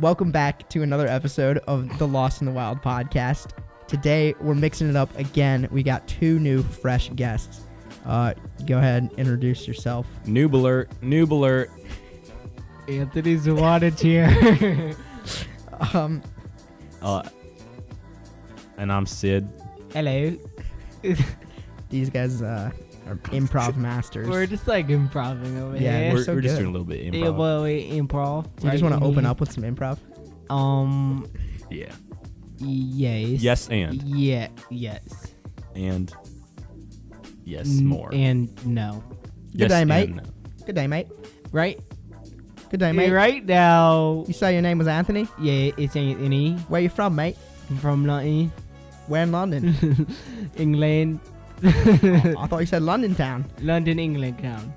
Welcome back to another episode of the Lost in the Wild podcast. Today, we're mixing it up again. We got two new, fresh guests. Go ahead and introduce yourself. Noob alert. Anthony Zuanich here. And I'm Sid. Hello. These guys are improv masters. We're just like improving over here. We're so just good. doing a little bit Yeah, improv. well, we improv. Do you just want to open up with some improv? Yeah. Yes. Yes, and. Yeah. Yes. And. Yes, more. And no. Good day, mate. and no. Good day, mate. Right. Good day, mate. Right now. You say your name was Anthony? Yeah, it's Anthony Where you from, mate? from London, Where in London? England. I thought you said London town. London, England town.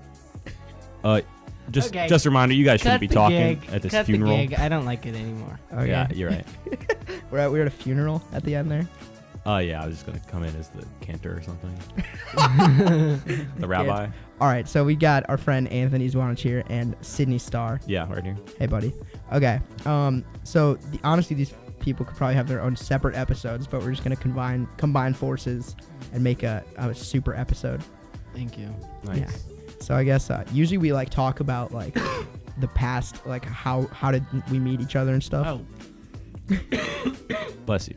Just Okay. a reminder, you guys shouldn't Cut be the talking gig. at this Cut funeral. the gig. I don't like it anymore. Okay. Yeah, you're right. We're at a funeral at the end there. Yeah, I was just going to come in as the cantor or something. The rabbi. All right, so we got our friend Anthony Zuanich here and Sidney Starr. Yeah, right here. Hey, buddy. Okay. So honestly, these people could probably have their own separate episodes, but we're just gonna combine forces and make a super episode. Thank you. Nice. Yeah. So I guess usually we like talk about like the past, like how did we meet each other and stuff. Oh. Bless you.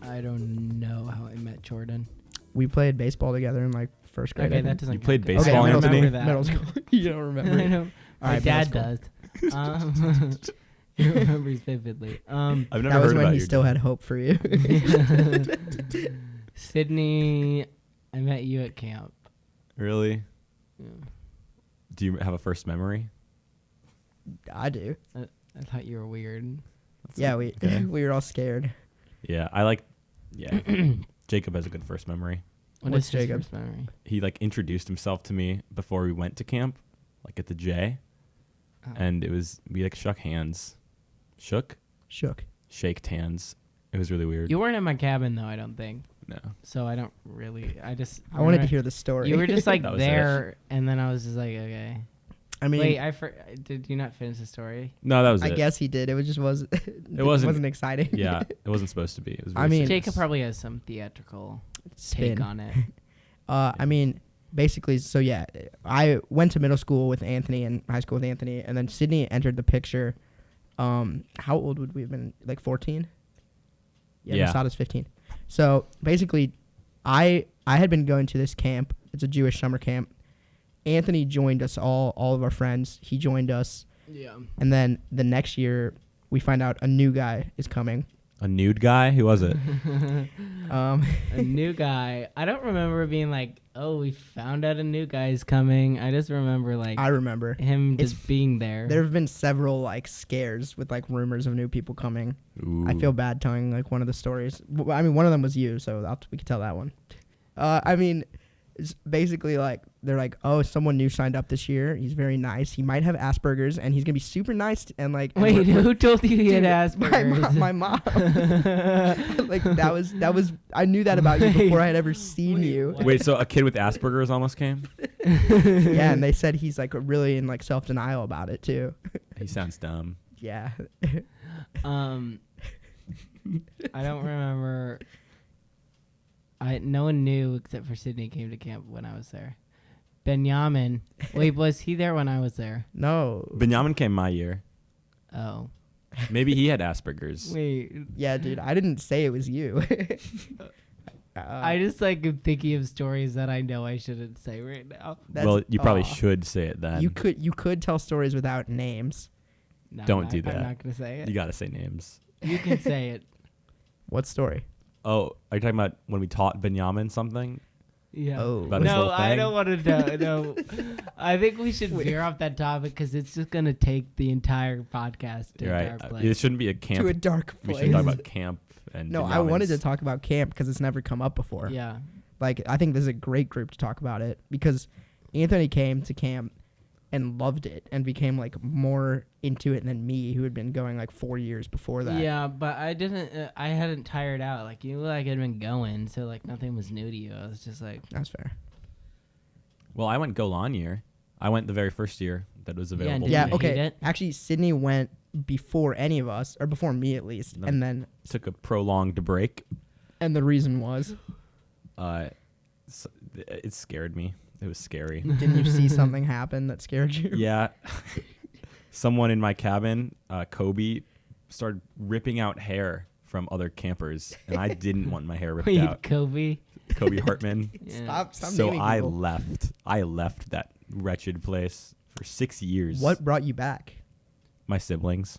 I don't know how I met Jordan. We played baseball together in like first grade. Okay, I that think. doesn't. You played count. baseball, I middle remember school. that. Middle school. You don't remember? I know. All My right, dad middle does. He remembers vividly. I've never That heard was when about he your still dad. had hope for you. Sydney, I met you at camp. Really? Yeah. Do you have a first memory? I do. I thought you were weird. Yeah, we Okay. we were all scared. Yeah, yeah. Jacob has a good first memory. What's is his Jacob's? first memory? He like introduced himself to me before we went to camp, like at the J, Oh. and we like shook hands. Shook? Shaked hands. It was really weird. You weren't in my cabin though, I don't think. No. So I don't really. I I wanted to hear the story. You were just like That was there, and then I was just like, okay. I mean, Wait, did you not finish the story? No, that was I it. guess he did. It was just wasn't. It wasn't- wasn't exciting. Yeah, it wasn't supposed to be. It was I very mean- serious. Jacob probably has some theatrical Spin. take on it. I mean, basically, so yeah, I went to middle school with Anthony and high school with Anthony, and then Sydney entered the picture. How old would we have been? Like 14? Yeah. Masada's 15. So basically, I had been going to this camp. It's a Jewish summer camp. Anthony joined us all of our friends. He joined us, Yeah. and then the next year we find out a new guy is coming. A nude guy? Who was it? Um, A new guy. I don't remember being like, oh, we found out a new guy is coming. I just remember like I remember. him It's- just being there. There have been several like scares with like rumors of new people coming. I Ooh. feel bad telling like one of the stories. I mean, one of them was you, so we can tell that one. I mean, it's basically like they're like, oh, someone new signed up this year. He's very nice. He might have Asperger's, and he's gonna be super nice. And like, and Wait, we're- who told you he had Dude, Asperger's? My mom. Like that was. I knew that about you before I had ever seen you. Wait, so a kid with Asperger's almost came? Yeah, and they said he's like really in like self denial about it too. He sounds dumb. Yeah. I don't remember. No one knew except for Sydney came to camp when I was there. Benjamin. Wait, was he there when I was there? No. Benjamin came my year. Oh. Maybe he had Asperger's. Wait. Yeah, dude. I didn't say it was you. I just like am thinking of stories that I know I shouldn't say right now. Well, you probably aw. should say it then. You could tell stories without names. No, Don't do that. I'm not gonna say it. You gotta say names. You can say it. What story? Oh, are you talking about when we taught Benjamin something? Yeah. Oh. About his No, little I thing? don't want to know. No, I think we should veer off that topic because it's just gonna take the entire podcast to You're a right. dark place. It shouldn't be a camp. To a dark we place. should talk about camp and No, I wanted to Benjamin's. talk about camp because it's never come up before. Yeah. Like, I think this is a great group to talk about it because Anthony came to camp and loved it and became like more into it than me, who had been going like 4 years before that. Yeah, but I didn't. I hadn't tired out. Like you, like had been going, so like nothing was new to you. I was just like, That's fair. Well, I went Golan year. I went the very first year that was available. did Yeah, you okay. hate it? Actually, Sydney went before any of us, or before me at least, No. and then Took a prolonged break. and the reason was, It scared me. It was scary. didn't you see something happen that scared you? Yeah. Someone in my cabin, Kobe, started ripping out hair from other campers, and I didn't want my hair ripped Wait, out. Kobe. Kobe Hartman. Yeah. Stop So naming I people. left. I left that wretched place for 6 years. What brought you back? My siblings.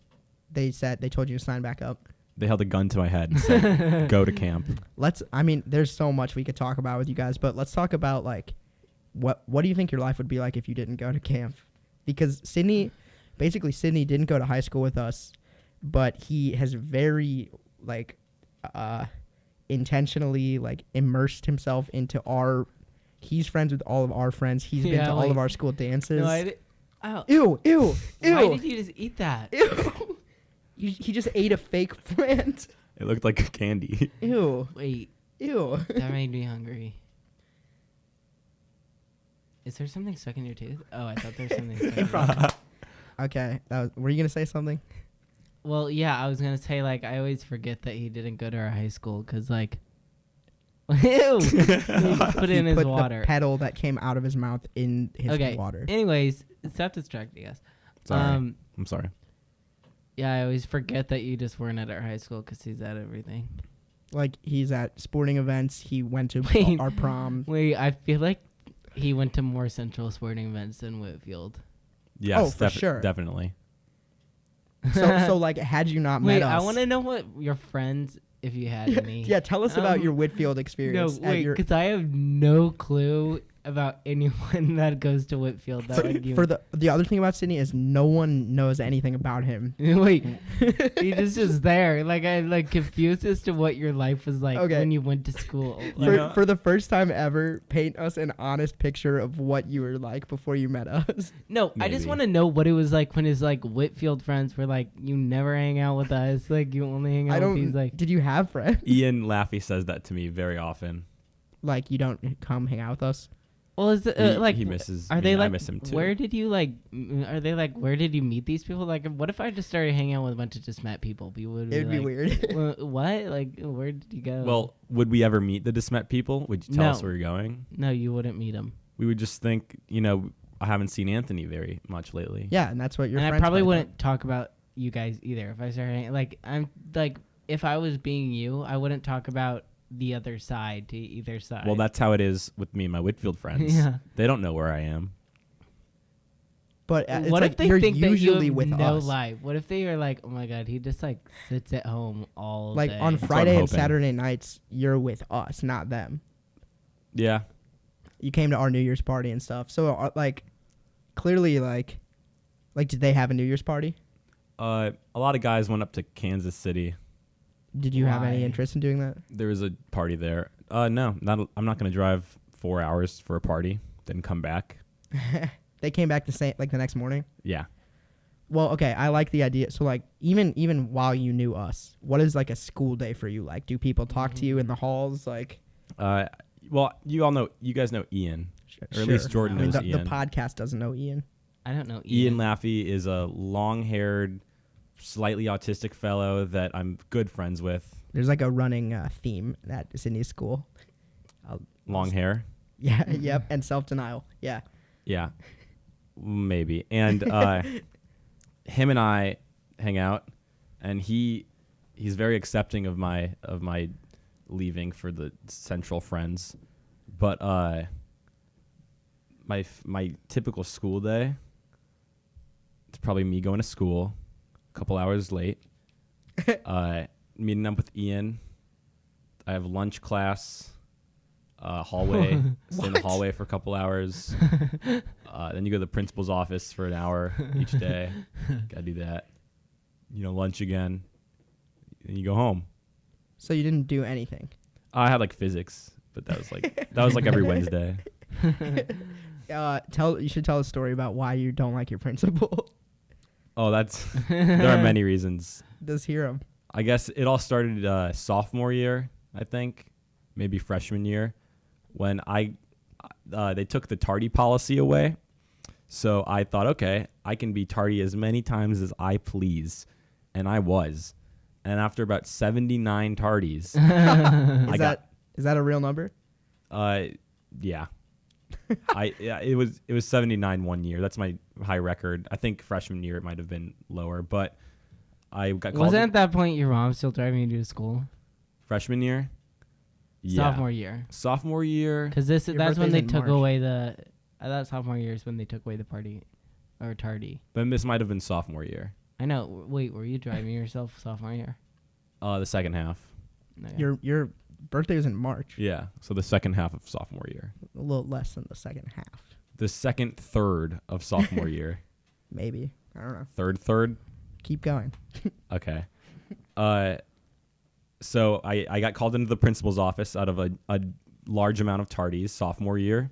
They told you to sign back up. They held a gun to my head and said, "Go to camp." There's so much we could talk about with you guys, but let's talk about like, what do you think your life would be like if you didn't go to camp? Because Sydney didn't go to high school with us, but he has very like, intentionally like immersed himself into he's friends with all of our friends. He's been to all of our school dances. Ow. Ew. Why did you just eat that? Ew. He just ate a fake plant. It looked like a candy. Ew. Wait, Ew. that made me hungry. Is there something stuck in your tooth? Oh, I thought there was something stuck in your tooth. Okay. Were you going to say something? Well, yeah, I was going to say, like, I always forget that he didn't go to our high school because, like, ew. He just put it in his put water. the pedal that came out of his mouth in his Okay. water. Anyways, stop distracting us. Sorry. I'm sorry. Yeah, I always forget that you just weren't at our high school because he's at everything. Like, he's at sporting events. He went to Wait. our prom. Wait, I feel like he went to more central sporting events than Whitfield. Yes, for sure. Definitely. So like, had you not met Wait, us. I want to know what your friends, if you had any. Yeah, tell us about your Whitfield experience. No, wait, because I have no clue about anyone that goes to Whitfield. That would give for the other thing about Sydney is no one knows anything about him. Wait, he just there. Like, I like confused as to what your life was like when you went to school. Like, For the first time ever, paint us an honest picture of what you were like before you met us. no, I just Maybe. want to know what it was like when his like Whitfield friends were like, you never hang out with us. Like, you only hang out with these like. Did you have friends? Ian Laffey says that to me very often. Like, you don't come hang out with us? Well, is it like he misses. Are they I like? miss him too. Where did you like? Are they like? Where did you meet these people? Like, what if I just started hanging out with a bunch of just met people? It would It would be like, weird. What? Like, where did you go? Well, would we ever meet the Desmet people? Would you tell us where you're going? No, you wouldn't meet them. We would just think, I haven't seen Anthony very much lately. Yeah, and that's what your And friends I probably might wouldn't talk about you guys either if I started hanging. Like, I'm like, if I was being you, I wouldn't talk about the other side to either side. Well, that's how it is with me and my Whitfield friends. Yeah. They don't know where I am. But it's what like if they you're think that you usually have with no us. life? What if they are like, oh my god, he just like sits at home all Like day. on what I'm Friday and hoping. Saturday nights, you're with us, not them. Yeah. You came to our New Year's party and stuff. So like, clearly, like, did they have a New Year's party? A lot of guys went up to Kansas City. Did you have any Why? interest in doing that? There was a party there. No, I'm not going to drive 4 hours for a party, then come back. They came back the next morning. Yeah. Well, okay, I like the idea. So like, even while you knew us, what is like a school day for you like? Do people talk to you in the halls? Like, Well, you guys know Ian, or at least Jordan I mean, knows the Ian. podcast doesn't know Ian. I don't know. Ian Laffey is a long-haired, slightly autistic fellow that I'm good friends with. There's like a running theme at Sydney's school. Long hair. Yeah, yep, and self-denial. Yeah. Yeah, maybe. And him and I hang out, and he's very accepting of my leaving for the Central friends, but my typical school day, it's probably me going to school, a couple hours late, meeting up with Ian. I have lunch class. Hallway, stay in the hallway for a couple hours. Then you go to the principal's office for an hour each day. Gotta do that. Lunch again. Then you go home. So you didn't do anything. I had like physics, but that was like every Wednesday. You should tell a story about why you don't like your principal. Oh, there are many reasons. Let's hear them. I guess it all started sophomore year, I think, maybe freshman year, when they took the tardy policy away. So I thought, okay, I can be tardy as many times as I please. And I was. And after about 79 tardies, Is that a real number? yeah. It was 79 one year. That's my high record. I think freshman year it might have been lower, but I got called. Wasn't at that point your mom still driving you to school? Freshman year? Yeah. Sophomore year. Because that's when birthday's they in took March. away the. I thought sophomore year is when they took away the party, or tardy. Then this might have been sophomore year. I know. Wait, were you driving yourself sophomore year? The second half. Okay. Your birthday was in March. Yeah. So the second half of sophomore year. A little less than the second half. The second third of sophomore year. Maybe. I don't know. Third. Keep going. Okay. So I got called into the principal's office out of a large amount of tardies sophomore year.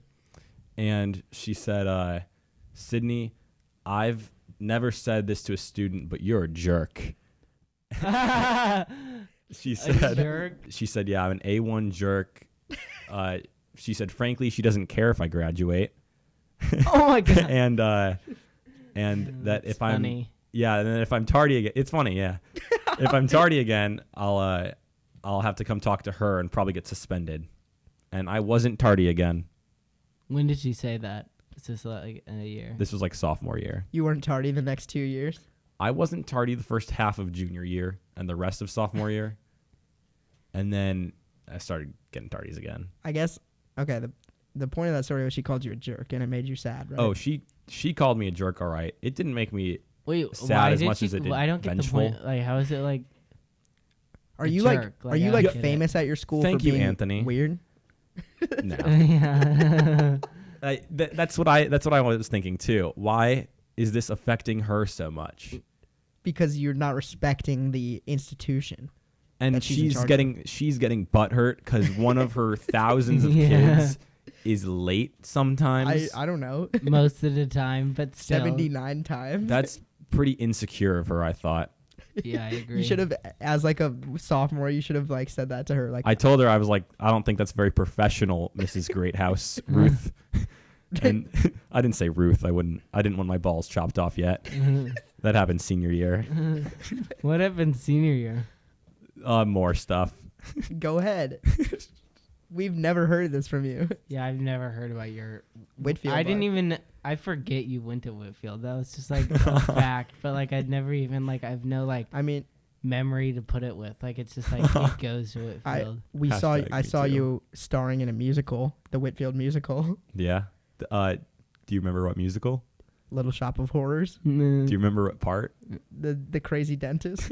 And she said, Sidney, I've never said this to a student, but you're a jerk. She said, yeah, I'm an A1 jerk. She said, frankly, she doesn't care if I graduate. Oh my God. and that if funny. and then if I'm tardy again, it's funny. Yeah. If I'm tardy again, I'll have to come talk to her and probably get suspended. And I wasn't tardy again. When did she say that? Is this like in a year? This was like sophomore year. You weren't tardy the next 2 years? I wasn't tardy the first half of junior year and the rest of sophomore year. And then I started getting tardies again. I guess, okay, the point of that story was she called you a jerk and it made you sad, right? Oh, she called me a jerk, all right. It didn't make me sad as much as it did I don't vengeful. get the point. Like, how is it like? Are you like jerk? are you like famous at your school Thank for you, being Anthony. weird? No. Yeah. That's what I was thinking too. Why is this affecting her so much? Because you're not respecting the institution. And that she's in charge she's getting butthurt because one of her thousands of Yeah. kids is late sometimes. I don't know. Most of the time, but still. 79 times. That's pretty insecure of her, I thought. Yeah, I agree. You should have, as like a sophomore, you should have like said that to her. Like I told her, I was like, I don't think that's very professional, Mrs. Greathouse, Ruth. And I didn't say Ruth. I didn't want my balls chopped off yet. That happened senior year. What happened senior year? More stuff. go ahead. We've never heard this from you. Yeah, I've never heard about your Whitfield. I didn't even. I forget you went to Whitfield. That was just like a fact. But like, I'd never even like. I've no like I mean, memory to put it with. Like, it's just like it goes to Whitfield. I saw you starring in a musical, the Whitfield musical, Yeah. Do you remember what musical? Little Shop of Horrors, Do you remember what part? the crazy dentist.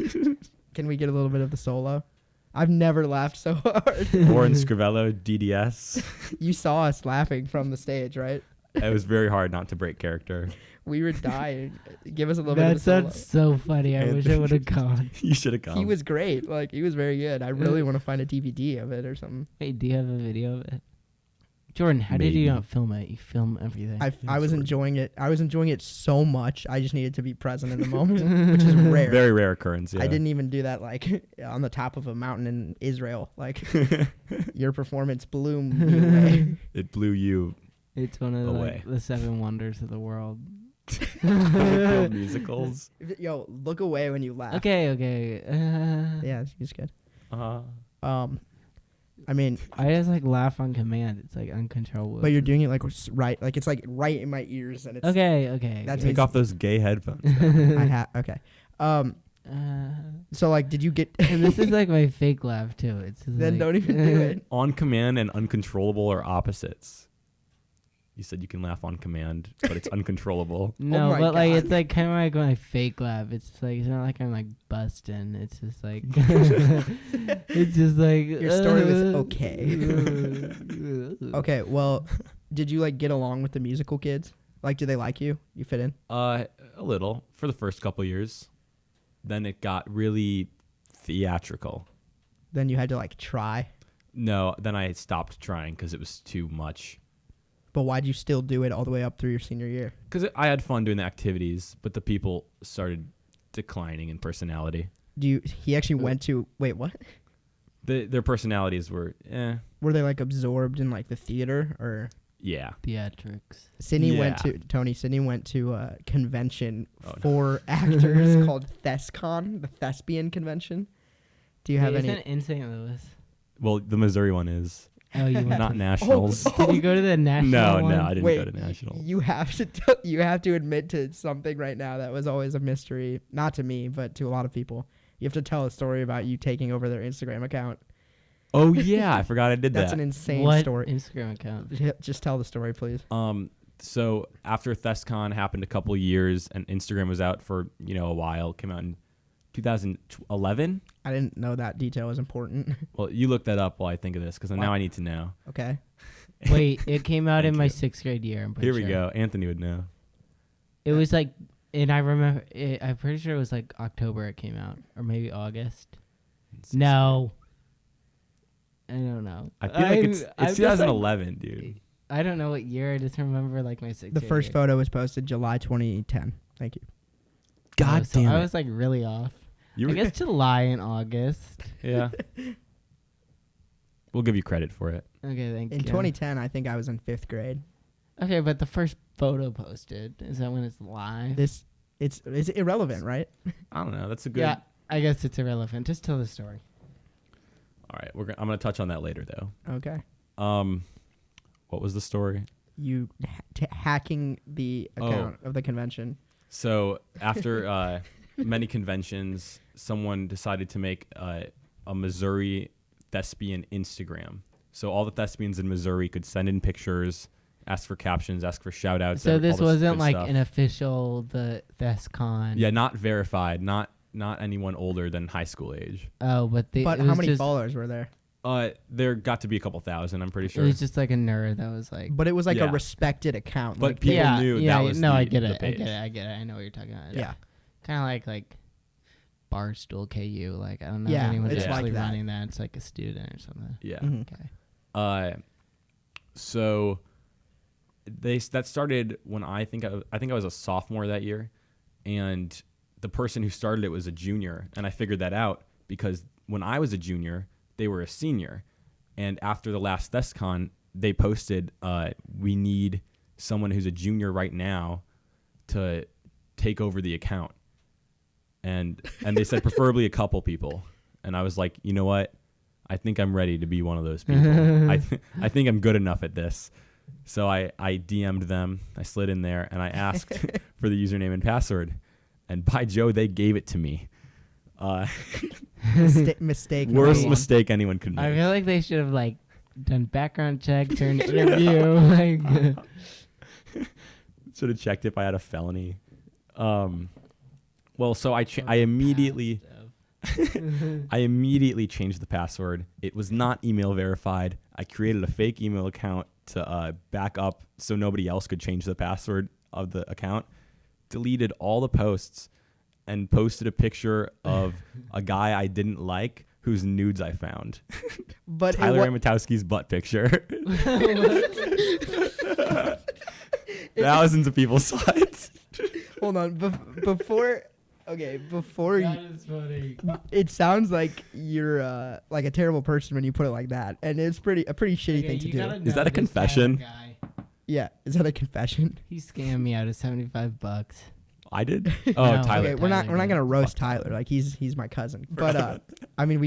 Can we get a little bit of the solo? I've never laughed so hard. Warren Scrivello, DDS. You saw us laughing from the stage, right? It was very hard not to break character. We were dying. Give us a little bit That of the solo. sounds so funny. I wish I would have gone. You should have come. He was great. Like, he was very good. I really want to find a DVD of it or something. Hey, do you have a video of it? Jordan, how did you not film it? You film everything. I was enjoying it. I was enjoying it so much. I just needed to be present in the moment, which is rare. Very rare occurrence. Yeah. I didn't even do that like on the top of a mountain in Israel. Like your performance blew me away. It blew you. It's one of away. the 7 wonders of the world. Whitfield musicals. Yo, look away when you laugh. Okay. Yeah, it's good. Uh-huh. I mean, I just like laugh on command. It's like uncontrollable. but you're doing it like right, like it's like right in my ears, and it's Okay. That's Take off those gay headphones. okay. So like, did you get? And this is like my fake laugh too. It's just Then like, don't even do it. On command and uncontrollable are opposites. You said you can laugh on command, but it's uncontrollable. No, my but like God. it's like kind of like my fake laugh. It's just like it's not like I'm like busting. It's just like it's just like Your story was okay. Okay, well, did you like get along with the musical kids? Like, do they like you? You fit in? A little for the first couple years. Then it got really theatrical. Then you had to like try. No, then I stopped trying because it was too much. But why'd you still do it all the way up through your senior year? Because I had fun doing the activities, but the people started declining in personality. He actually went to, wait, what? Their personalities were, Were they like absorbed in like the theater or? Yeah. Theatrics. Sydney went to a convention for actors called ThesCon, the Thespian Convention. Do you have any? Isn't it in St. Louis? Well, the Missouri one is. Oh, you went Not to nationals. Did you go to the national one? No, I didn't Wait, go to nationals. You have to you have to admit to something right now that was always a mystery, not to me, but to a lot of people. You have to tell a story about you taking over their Instagram account. Oh yeah, I forgot I did That's that. an insane What story. Instagram account? Just tell the story, please. So after ThesCon happened a couple years and Instagram was out for, a while, came out in 2011. I didn't know that detail was important. Well, you look that up while I think of this because now I need to know. Okay. Wait, it came out in my you. 6th grade year. I'm pretty Here sure. we go. Anthony would know. It was like, and I remember, I'm pretty sure it was like October it came out, or maybe August. No. I don't know. I feel like it's I'm just 2011, dude. I don't know what year. I just remember like my 6th The grade first year. photo was posted July 2010. Thank you. God so damn I it. was like really off. You I were, guess July and August. yeah. We'll give you credit for it. Okay, thank you. In 2010, I think I was in 5th grade. Okay, but the first photo posted, is that when it's live? It's irrelevant, right? I don't know. That's a good. Yeah, I guess it's irrelevant. Just tell the story. All right, I'm gonna touch on that later though. Okay. What was the story? You hacking the account of the convention. So after many conventions, someone decided to make a Missouri thespian Instagram. So all the thespians in Missouri could send in pictures, ask for captions, ask for shout outs. So this wasn't like stuff. an official ThesCon. Yeah, not verified, not anyone older than high school age. Oh, but But how many followers were there? There got to be a couple thousand, I'm pretty It sure. was just like a nerd that was like. But it was like a Yeah. respected account. But like, people knew that was no, the- I get the it. I page. get it. I know what you're talking about. Yeah. Kind of like Barstool KU. Like I don't know Yeah, if anyone's it's actually like that. running that. It's like a student or something. Yeah. Mhm. Okay. So that started when I think I was a sophomore that year, and the person who started it was a junior, and I figured that out because when I was a junior, they were a senior, and after the last ThesCon, they posted, "We need someone who's a junior right now to take over the account," and they said preferably a couple people, and I was like, you know what? I think I'm ready to be one of those people. I think I'm good enough at this. So I DM'd them. I slid in there and I asked for the username and password. And by Joe, they gave it to me. Mistake. Worst made. mistake anyone could I make. feel like they should have like done background checks or an interview. Like, Should have checked if I had a felony. Well, so I immediately I immediately changed the password. It was not email verified. I created a fake email account to back up so nobody else could change the password of the account. Deleted all the posts and posted a picture of a guy I didn't like whose nudes I found. But Tyler Amatowski's butt picture. Thousands of people saw it. hold on. Before. Okay, before you. is funny. It sounds like you're like a terrible person when you put it like that, and it's a pretty shitty thing to do. Is that a confession? Yeah, is that a confession? He scammed me out of $75. I did? Oh, No. Tyler. Okay, we're not Tyler, gonna roast Fuck Tyler. Like he's my cousin. But I mean,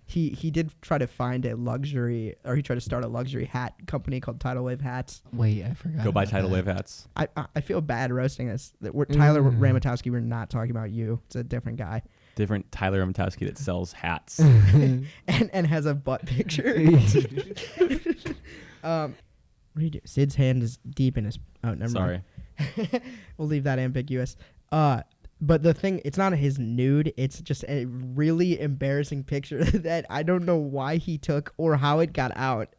he did try to find a luxury, or he tried to start a luxury hat company called Tidal Wave Hats. Wait, I forgot. Go buy about Tidal that. Wave hats. I feel bad roasting this. Tyler Mm. Ramatowski. We're not talking about you. It's a different guy, Different Tyler Amatowski that sells hats. and has a butt picture. What do you do? Sid's hand is deep in his. Oh, never Sorry. mind. We'll leave that ambiguous. But the thing, it's not his nude. It's just a really embarrassing picture that I don't know why he took or how it got out.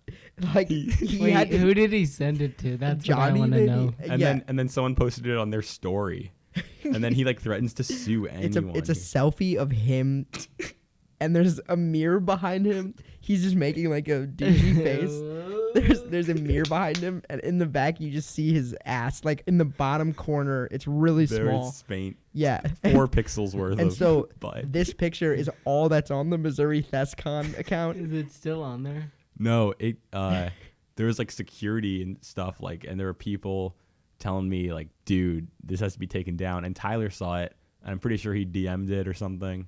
Like he Wait, had to, who did he send it to? That's Johnny, what I want to maybe? know. And then someone posted it on their story. And then he like threatens to sue anyone. It's a selfie of him, and there's a mirror behind him. He's just making like a douchey face. There's a mirror behind him, and in the back you just see his ass, like in the bottom corner. It's really very small. faint. Yeah. 4 pixels worth And of so butt. this picture is all that's on the Missouri ThesCon account. Is it still on there? No, there was like security and stuff, like, and there were people telling me like, dude, this has to be taken down. And Tyler saw it, and I'm pretty sure he DM'd it or something.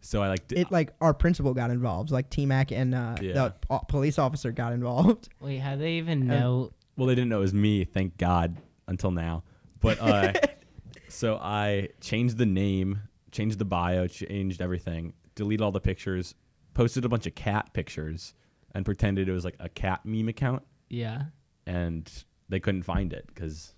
So I like our principal got involved, like T-Mac and the police officer got involved. Wait, how they even know? Well, they didn't know it was me, thank God, until now. But so I changed the name, changed the bio, changed everything, deleted all the pictures, posted a bunch of cat pictures, and pretended it was like a cat meme account. Yeah. And they couldn't find it because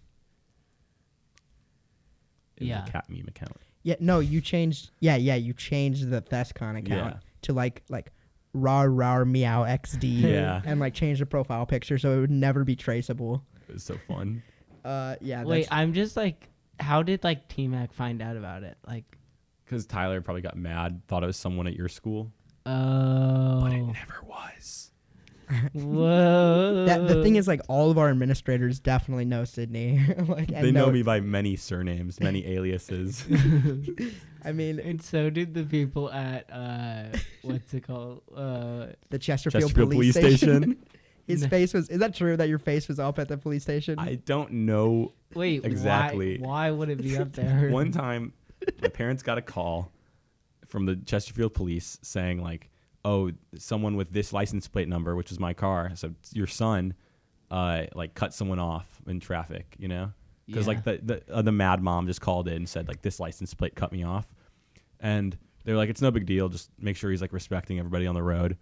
it was a cat meme account. Yeah, no, you changed. Yeah, you changed the Thescon account to like rar meow XD. Yeah. And like change the profile picture so it would never be traceable. It was so fun. Yeah. Wait, I'm just like, how did like T-Mac find out about it? Like, because Tyler probably got mad, thought it was someone at your school. Oh. But it never was. Whoa. The thing is, like, all of our administrators definitely know Sidney. They know me by many surnames, many aliases. I mean, and so did the people at what's it called? The Chesterfield Police Station. His face was. Is that true that your face was up at the police station? I don't know. Wait, exactly. Why would it be up there? One time, my parents got a call from the Chesterfield police saying like, "Oh, someone with this license plate number, which is my car, so your son, like cut someone off in traffic, you know, because like the mad mom just called in and said like this license plate cut me off, and they were like, it's no big deal, just make sure he's like respecting everybody on the road,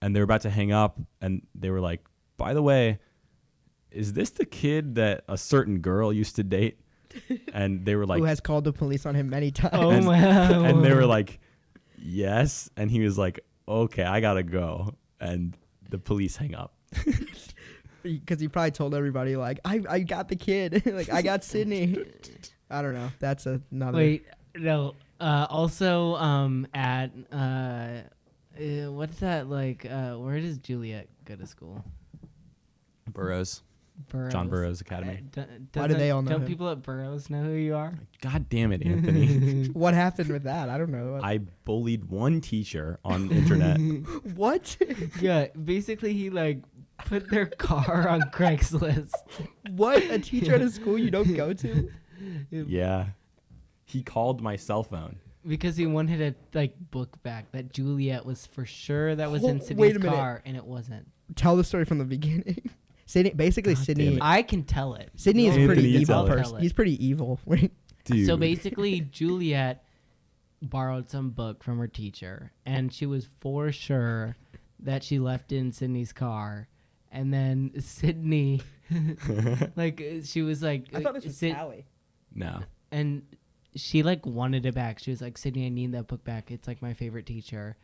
and they were about to hang up, and they were like, by the way, is this the kid that a certain girl used to date? And they were like, who has called the police on him many times? Oh and, my! And they were like, yes, and he was like, okay, I gotta go, and the police hang up. Because he probably told everybody like, I got the kid, like I got Sidney. I don't know. That's another. Wait, no. Also, at what's that like? Where does Juliet go to school? Burroughs. John Burroughs Academy. Why do they all know Don't him? people at Burroughs know who you are? God damn it, Anthony. What happened with that? I don't know. I bullied one teacher on the internet. What? Yeah, basically he like put their car on Craigslist. What? A teacher at a school you don't go to? Yeah. He called my cell phone. Because he wanted a like book back that Juliet was for sure that was in Wait Sydney's a minute. car, and it wasn't. Tell the story from the beginning. Sydney, basically, God Sydney. damn it. I can tell it. Sydney is Anthony, pretty you evil tell it. person. He's pretty evil. Dude. So basically, Juliet borrowed some book from her teacher, and she was for sure that she left it in Sydney's car. And then Sydney, like, she was like, I thought this was Allie. No. and she like wanted it back. She was like, Sydney, I need that book back. It's like my favorite teacher.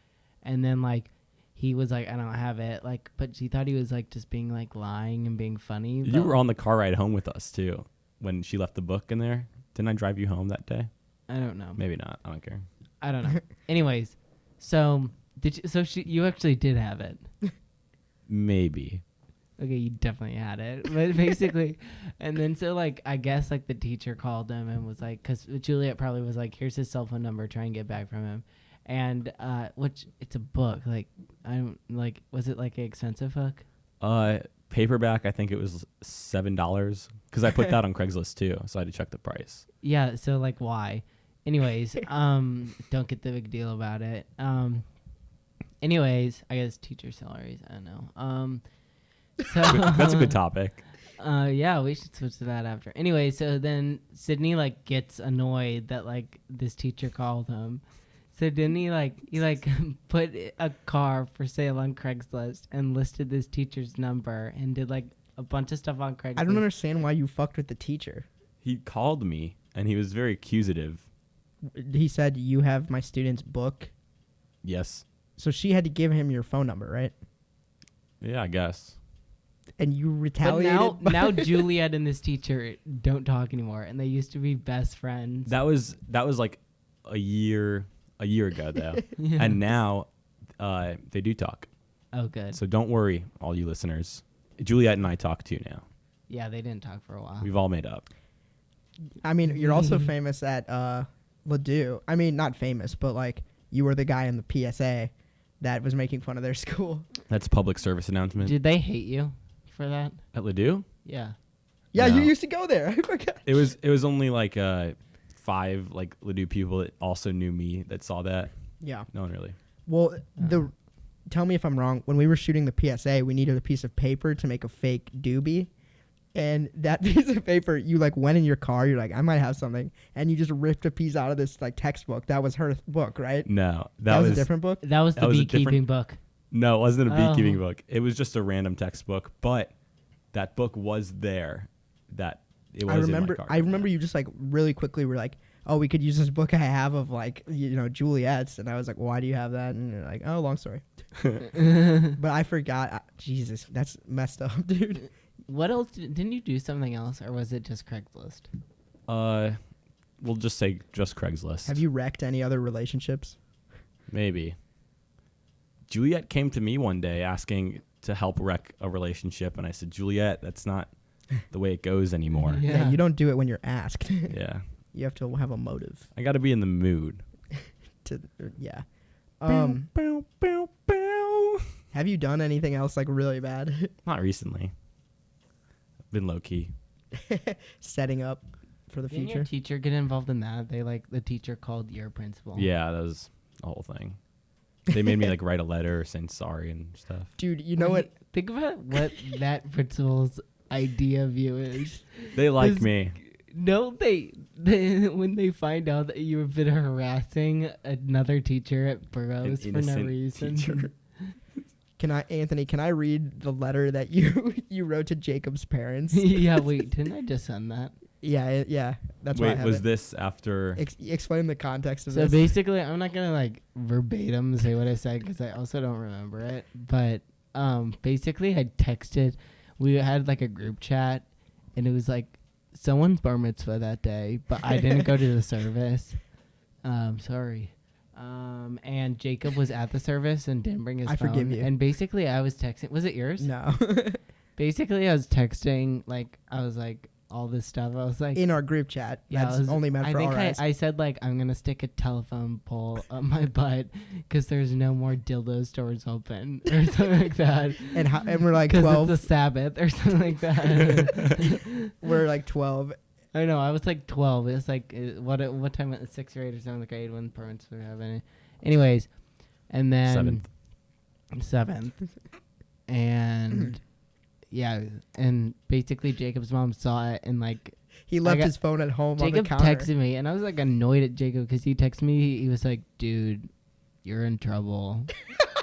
And then like he was like, I don't have it. Like, but she thought he was like just being like lying and being funny. You were on the car ride home with us too when she left the book in there. Didn't I drive you home that day? I don't know. Maybe not. I don't care. I don't know. Anyways, so did you? So you actually did have it. Maybe. Okay, you definitely had it. But basically, and then so like I guess like the teacher called him and was like, because Juliet probably was like, here's his cell phone number, try and get back from him. And which it's a book. Like I don't like. Was it like an expensive book? Paperback. I think it was $7 because I put that on Craigslist too, so I had to check the price. Yeah. So like why? Anyways, don't get the big deal about it. Anyways, I guess teacher salaries. I don't know. So That's a good topic. Yeah, we should switch to that after. Anyway, so then Sydney like gets annoyed that like this teacher called him. So didn't he like put a car for sale on Craigslist and listed this teacher's number and did like a bunch of stuff on Craigslist? I don't understand why you fucked with the teacher. He called me and he was very accusative. He said, you have my student's book. Yes. So she had to give him your phone number, right? Yeah, I guess. And you But retaliated. now Juliet and this teacher don't talk anymore, and they used to be best friends. That was like a year ago though. Yeah. And now they do talk. Oh, good. So don't worry, all you listeners. Juliet and I talk too now. Yeah, they didn't talk for a while. We've all made up. I mean, you're also famous at Ladue. I mean, not famous, but like you were the guy in the PSA that was making fun of their school. That's a public service announcement. Did they hate you for that? At Ladue? Yeah. Yeah, No. you used to go there. I forgot. It was only like 5 like Ladue people that also knew me that saw that. Yeah. No one really. Well, tell me if I'm wrong. When we were shooting the PSA, we needed a piece of paper to make a fake doobie. And that piece of paper, you like went in your car. You're like, I might have something, and you just ripped a piece out of this like textbook. That was her book, right? No, That was a different book. That was the That was a beekeeping book. No, it wasn't a beekeeping Oh. book. It was just a random textbook, but that book was there. That it was. I in my remember. car. I remember you just like really quickly were like, oh, we could use this book I have of like Juliet's, and I was like, why do you have that? And you're like, oh, long story. But I forgot. Jesus, that's messed up, dude. What else? Didn't you do something else, or was it just Craigslist? We'll just say just Craigslist. Have you wrecked any other relationships? Maybe. Juliet came to me one day asking to help wreck a relationship, and I said, Juliet, that's not the way it goes anymore. Yeah. You don't do it when you're asked. Yeah. You have to have a motive I got to be in the mood. to. Yeah. Bow, bow, bow. Have you done anything else like really bad? Not recently. I've been low key. Setting up for the Didn't future. your teacher get involved in that? The teacher called your principal. Yeah, that was the whole thing. They made me like write a letter saying sorry and stuff. Dude, you know what? Think about what that principal's idea of you is. They like This- me. No, they when they find out that you've been harassing another teacher at Burroughs for no innocent reason. teacher. Anthony, can I read the letter that you wrote to Jacob's parents? Yeah, wait, didn't I just send that? Yeah. That's why I Wait, have was it. this after? Explain the context of So this. basically, I'm not gonna like verbatim say what I said because I also don't remember it. But basically, I texted. We had like a group chat, and it was like someone's bar mitzvah that day, but I didn't go to the service. Sorry. And Jacob was at the service and didn't bring his I phone. forgive you. And basically, I was texting. Was it yours? No. Basically, I was texting. Like I was like all this stuff. I was like. In our group chat. Yeah, That's I was- only meant I for think our eyes. I said like I'm gonna stick a telephone pole up my butt because there's no more dildo stores open or something like that. And we're like Because 12. it's a Sabbath or something like that. We're like 12. I know. I was like 12. It was like what time? 6th grade or 7th grade when parents were having it. Anyways, and then 7th, and yeah, and basically Jacob's mom saw it and like. He left got- his phone at home Jacob on the counter. texted me, and I was like annoyed at Jacob because he texted me. He was like, "Dude, you're in trouble,"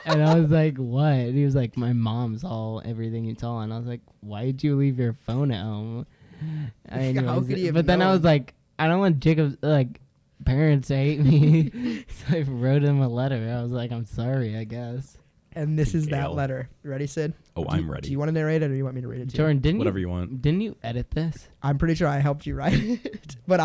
and I was like, "What?" And he was like, "My mom saw everything you saw," and I was like, "Why did you leave your phone at home?" How could he have But then I known? was like, I don't want Jacob's like parents to hate me, so I wrote him a letter. I was like, "I'm sorry, I guess." And this is that Gale. letter. You ready, Sid? Oh, Do I'm you- ready. Do you want to narrate it or do you want me to read it to you? Jordan, Whatever you want. Didn't you edit this? I'm pretty sure I helped you write it. But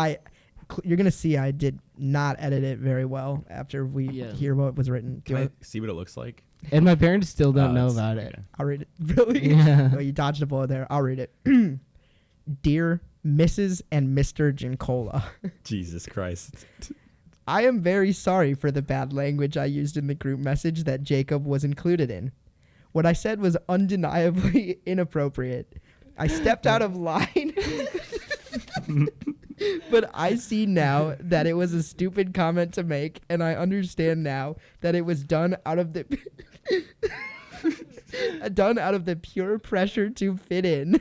you're going to see I did not edit it very well after we Yeah. hear what was written. Do Can you I want- see what it looks like? And my parents still don't know it's- about it. okay. I'll read it. Really? Yeah. Oh, you dodged a bullet there. I'll read it. Dear Mrs. and Mr. Gincola, Jesus Christ. I am very sorry for the bad language I used in the group message that Jacob was included in. What I said was undeniably inappropriate. I stepped out of line, but I see now that it was a stupid comment to make, and I understand now that it was done out of the pure pressure to fit in.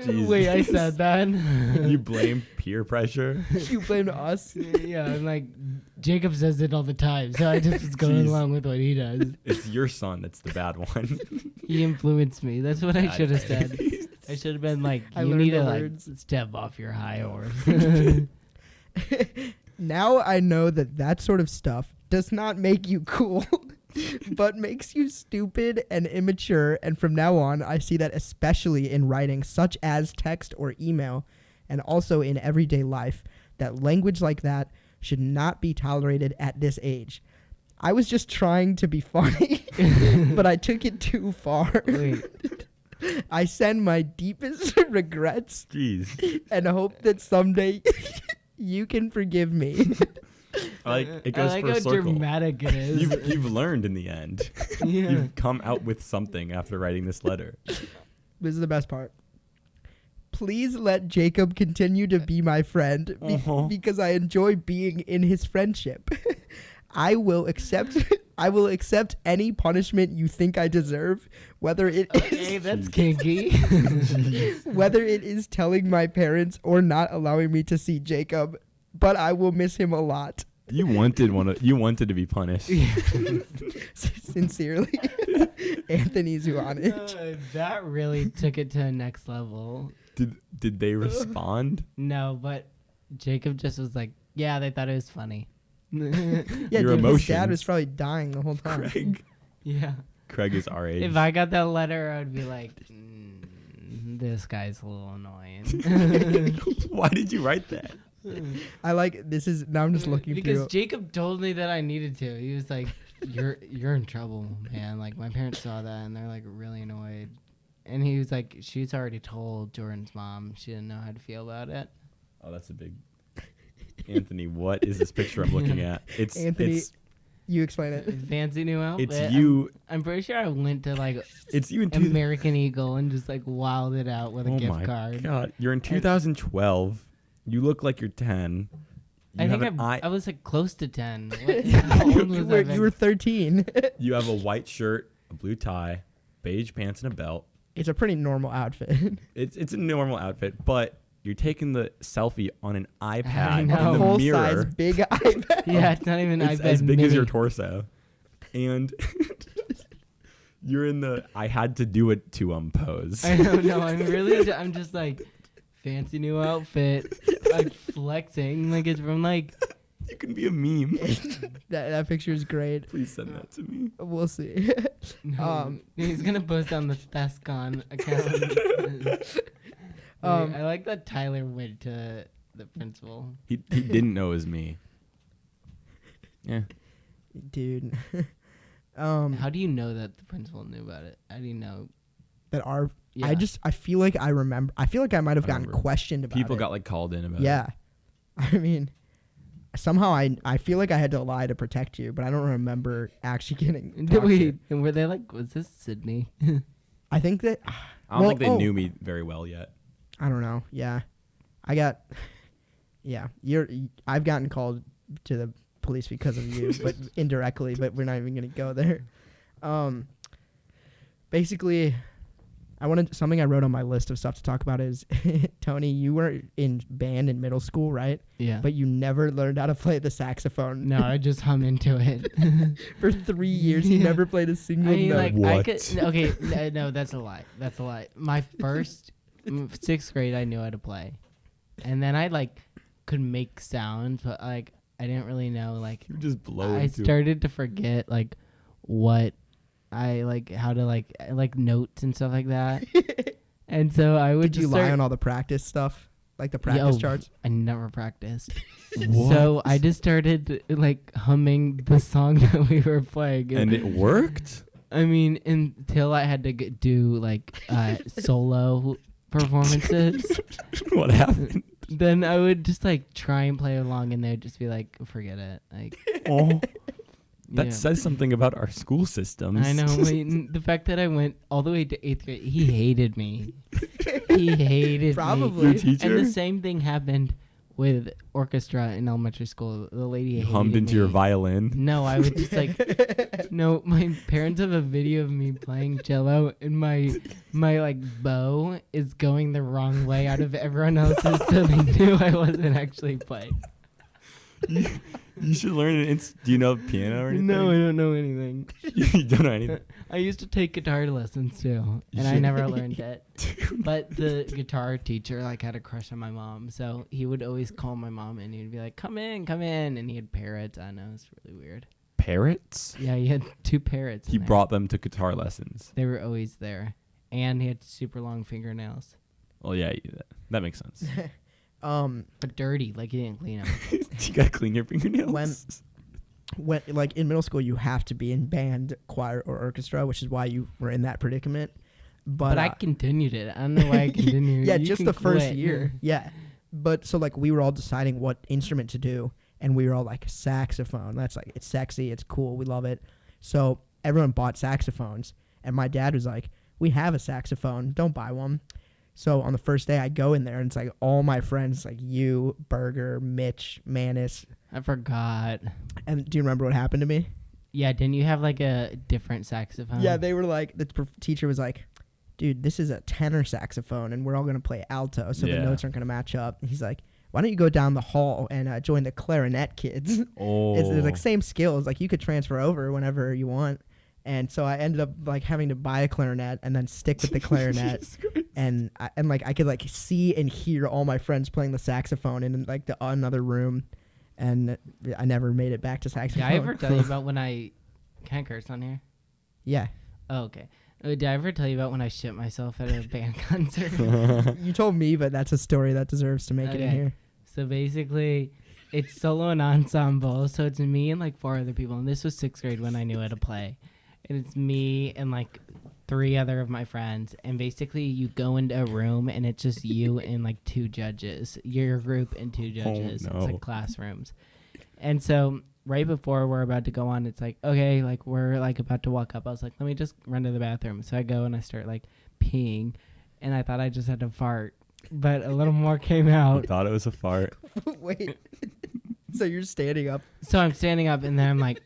Jesus. Wait, I said that. You blame peer pressure? You blamed us. Yeah, I'm like, Jacob says it all the time, so I just was going Jeez. along with what he does. It's your son that's the bad one. He influenced me. That's what I God. should have said. I should have been like, I you learned need the to words. like step off your high horse. Now I know that sort of stuff does not make you cool, but makes you stupid and immature. And from now on, I see that especially in writing, such as text or email, and also in everyday life, that language like that should not be tolerated at this age. I was just trying to be funny, but I took it too far. Wait, I send my deepest regrets Jeez. and hope that someday you can forgive me. It I goes like for a how circle. dramatic it is. You've learned in the end. Yeah. You've come out with something after writing this letter. This is the best part. Please let Jacob continue to be my friend because I enjoy being in his friendship. I will accept any punishment you think I deserve, whether it is that's kinky. whether it is telling my parents or not allowing me to see Jacob, but I will miss him a lot. You wanted to be punished. Sincerely, Anthony Zuanich. That really took it to the next level. Did they respond? No, but Jacob just was like, yeah, they thought it was funny. Yeah, Your dude, his dad emotions. was probably dying the whole time. Yeah. Craig is our age. If I got that letter, I would be like, this guy's a little annoying. Why did you write that? I like this is now I'm just looking because through. Jacob told me that I needed to. He was like, "You're in trouble, man. Like my parents saw that and they're like really annoyed." And he was like, "She's already told Jordan's mom. She didn't know how to feel about it." Oh, that's a big. Anthony, what is this picture I'm looking at? Anthony, you explain it. Fancy new outfit. It's you. I'm pretty sure I went to like It's you in American Eagle and just like wilded out with a gift my card. God, you're in 2012. You look like you're 10. I have think an I eye- was like close to 10. How old was I back You were 13. You have a white shirt, a blue tie, beige pants, and a belt. It's a pretty normal outfit. It's a normal outfit, but you're taking the selfie on an iPad know. in the Full mirror. size big iPad. Yeah, it's not even It's iPad as big mini. as your torso, and you're in the "I had to do it to him" pose. I don't know. I'm just like fancy new outfit, like flexing, like it's from like. You can be a meme. that picture is great. Please send that to me. We'll see. He's gonna post on the ThesCon account. I like that Tyler went to the principal. He didn't know it was me. Yeah. Dude. How do you know that the principal knew about it? How do you know? That are Yeah. I feel like I remember. I feel like I might have gotten remember. questioned about People it. got like called in about it. Yeah. I mean, somehow I feel like I had to lie to protect you, but I don't remember actually getting Did talked we? to. And were they like, was this Sydney? I think that I don't think they oh. knew me very well yet. I don't know. Yeah. I've gotten called to the police because of you, but indirectly, but we're not even going to go there. Basically, something I wrote on my list of stuff to talk about is, Tony, you were in band in middle school, right? Yeah. But you never learned how to play the saxophone. No, I just hum into it. For 3 years, you Yeah. never played a single I mean, note. like, What? I could. Okay, no, that's a lie. That's a lie. My first 6th grade, I knew how to play, and then I like could make sounds, but like I didn't really know. Like You just blow I into started to forget like what I like, how to like notes and stuff like that. And so I would Did you just lie start, on all the practice stuff? Like the practice Yo, charts? I never practiced. What? So I just started like humming the song that we were playing. and it worked. I mean, until I had to do like solo performances, What happened? then I would just like try and play along, and they'd just be like, "Forget it." Like, Oh, that yeah. says something about our school systems. I know. The fact that I went all the way to 8th grade, he hated me. He hated Probably. Your me. teacher And the same thing happened with orchestra in elementary school. The lady hated hummed into your me. violin. No, I would just like no. My parents have a video of me playing cello, and my like bow is going the wrong way out of everyone else's, so they knew I wasn't actually playing. You should learn it. Do you know piano or anything? No, I don't know anything. You don't know anything. I used to take guitar lessons too, You and I should. never learned it. But the guitar teacher like had a crush on my mom, so he would always call my mom, and he'd be like, "Come in," and he had parrots. I know, it's really weird. Parrots? Yeah, he had 2 parrots. He in there. brought them to guitar lessons. They were always there, and he had super long fingernails, Well, yeah, that makes sense. but dirty. Like he didn't clean them. You gotta clean your fingernails. When like in middle school, you have to be in band, choir, or orchestra, which is why you were in that predicament. But, I continued it. I don't know why I continued. yeah, You just can the first quit. year. Yeah, but so like we were all deciding what instrument to do, and we were all like saxophone. That's like it's sexy, it's cool, we love it. So everyone bought saxophones, and my dad was like, we have a saxophone. Don't buy one. So on the first day, I go in there, and it's like all my friends, like you, Berger, Mitch, Manis. I forgot. And do you remember what happened to me? Yeah, didn't you have like a different saxophone? Yeah, they were like, teacher was like, dude, this is a tenor saxophone, and we're all going to play alto, so the Yeah. notes aren't going to match up. And he's like, why don't you go down the hall and join the clarinet kids? Oh. It's like same skills. Like you could transfer over whenever you want. And so I ended up like having to buy a clarinet and then stick with the clarinet. and I could like see and hear all my friends playing the saxophone in like another room. And I never made it back to saxophone. Did I ever tell you about when I... Can I curse on here? Yeah. Oh, okay. Did I ever tell you about when I shit myself at a band concert? You told me, but that's a story that deserves to make it in Okay. here. So basically, it's solo and ensemble. So it's me and like 4 other people. And this was 6th grade when I knew how to play. And it's me and like 3 other of my friends. And basically, you go into a room and it's just you and like 2 judges. Your group and 2 judges. no. It's like classrooms. And so right before we're about to go on, it's like, okay, like we're like about to walk up. I was like, let me just run to the bathroom. So I go and I start like peeing. And I thought I just had to fart. But a little more came I out. thought it was a fart. Wait. So you're standing up. So I'm standing up and then I'm like,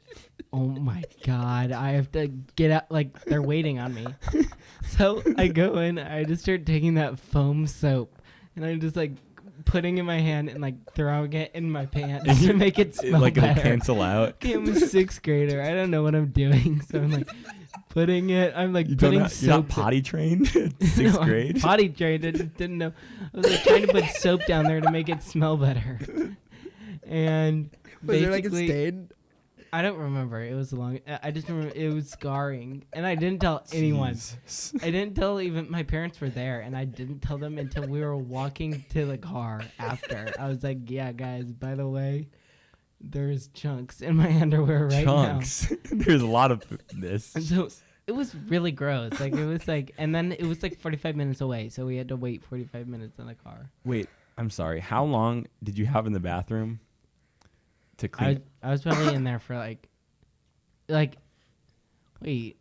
oh my God, I have to get out. Like they're waiting on me. So I go in, I just start taking that foam soap and I'm just like putting it in my hand and like throwing it in my pants to make it smell Like it'll better. cancel out. Okay, I'm a 6th grader. I don't know what I'm doing. So I'm like putting it. I'm like You don't putting know, you're not soap. potty trained at 6th No, I'm grade? potty trained. I just didn't know. I was like trying to put soap down there to make it smell better. And Was there like a basically, stain? I don't remember. It was long. I just remember it was scarring, and I didn't tell anyone. Jesus. I didn't tell even my parents were there, and I didn't tell them until we were walking to the car after. I was like, "Yeah, guys. By the way, there's chunks in my underwear right Chunks. There's a lot of this. now." And so it was really gross. Like it was like, and then it was like 45 minutes away, so we had to wait 45 minutes in the car. Wait, I'm sorry. How long did you have in the bathroom to clean? I was probably in there for like, wait.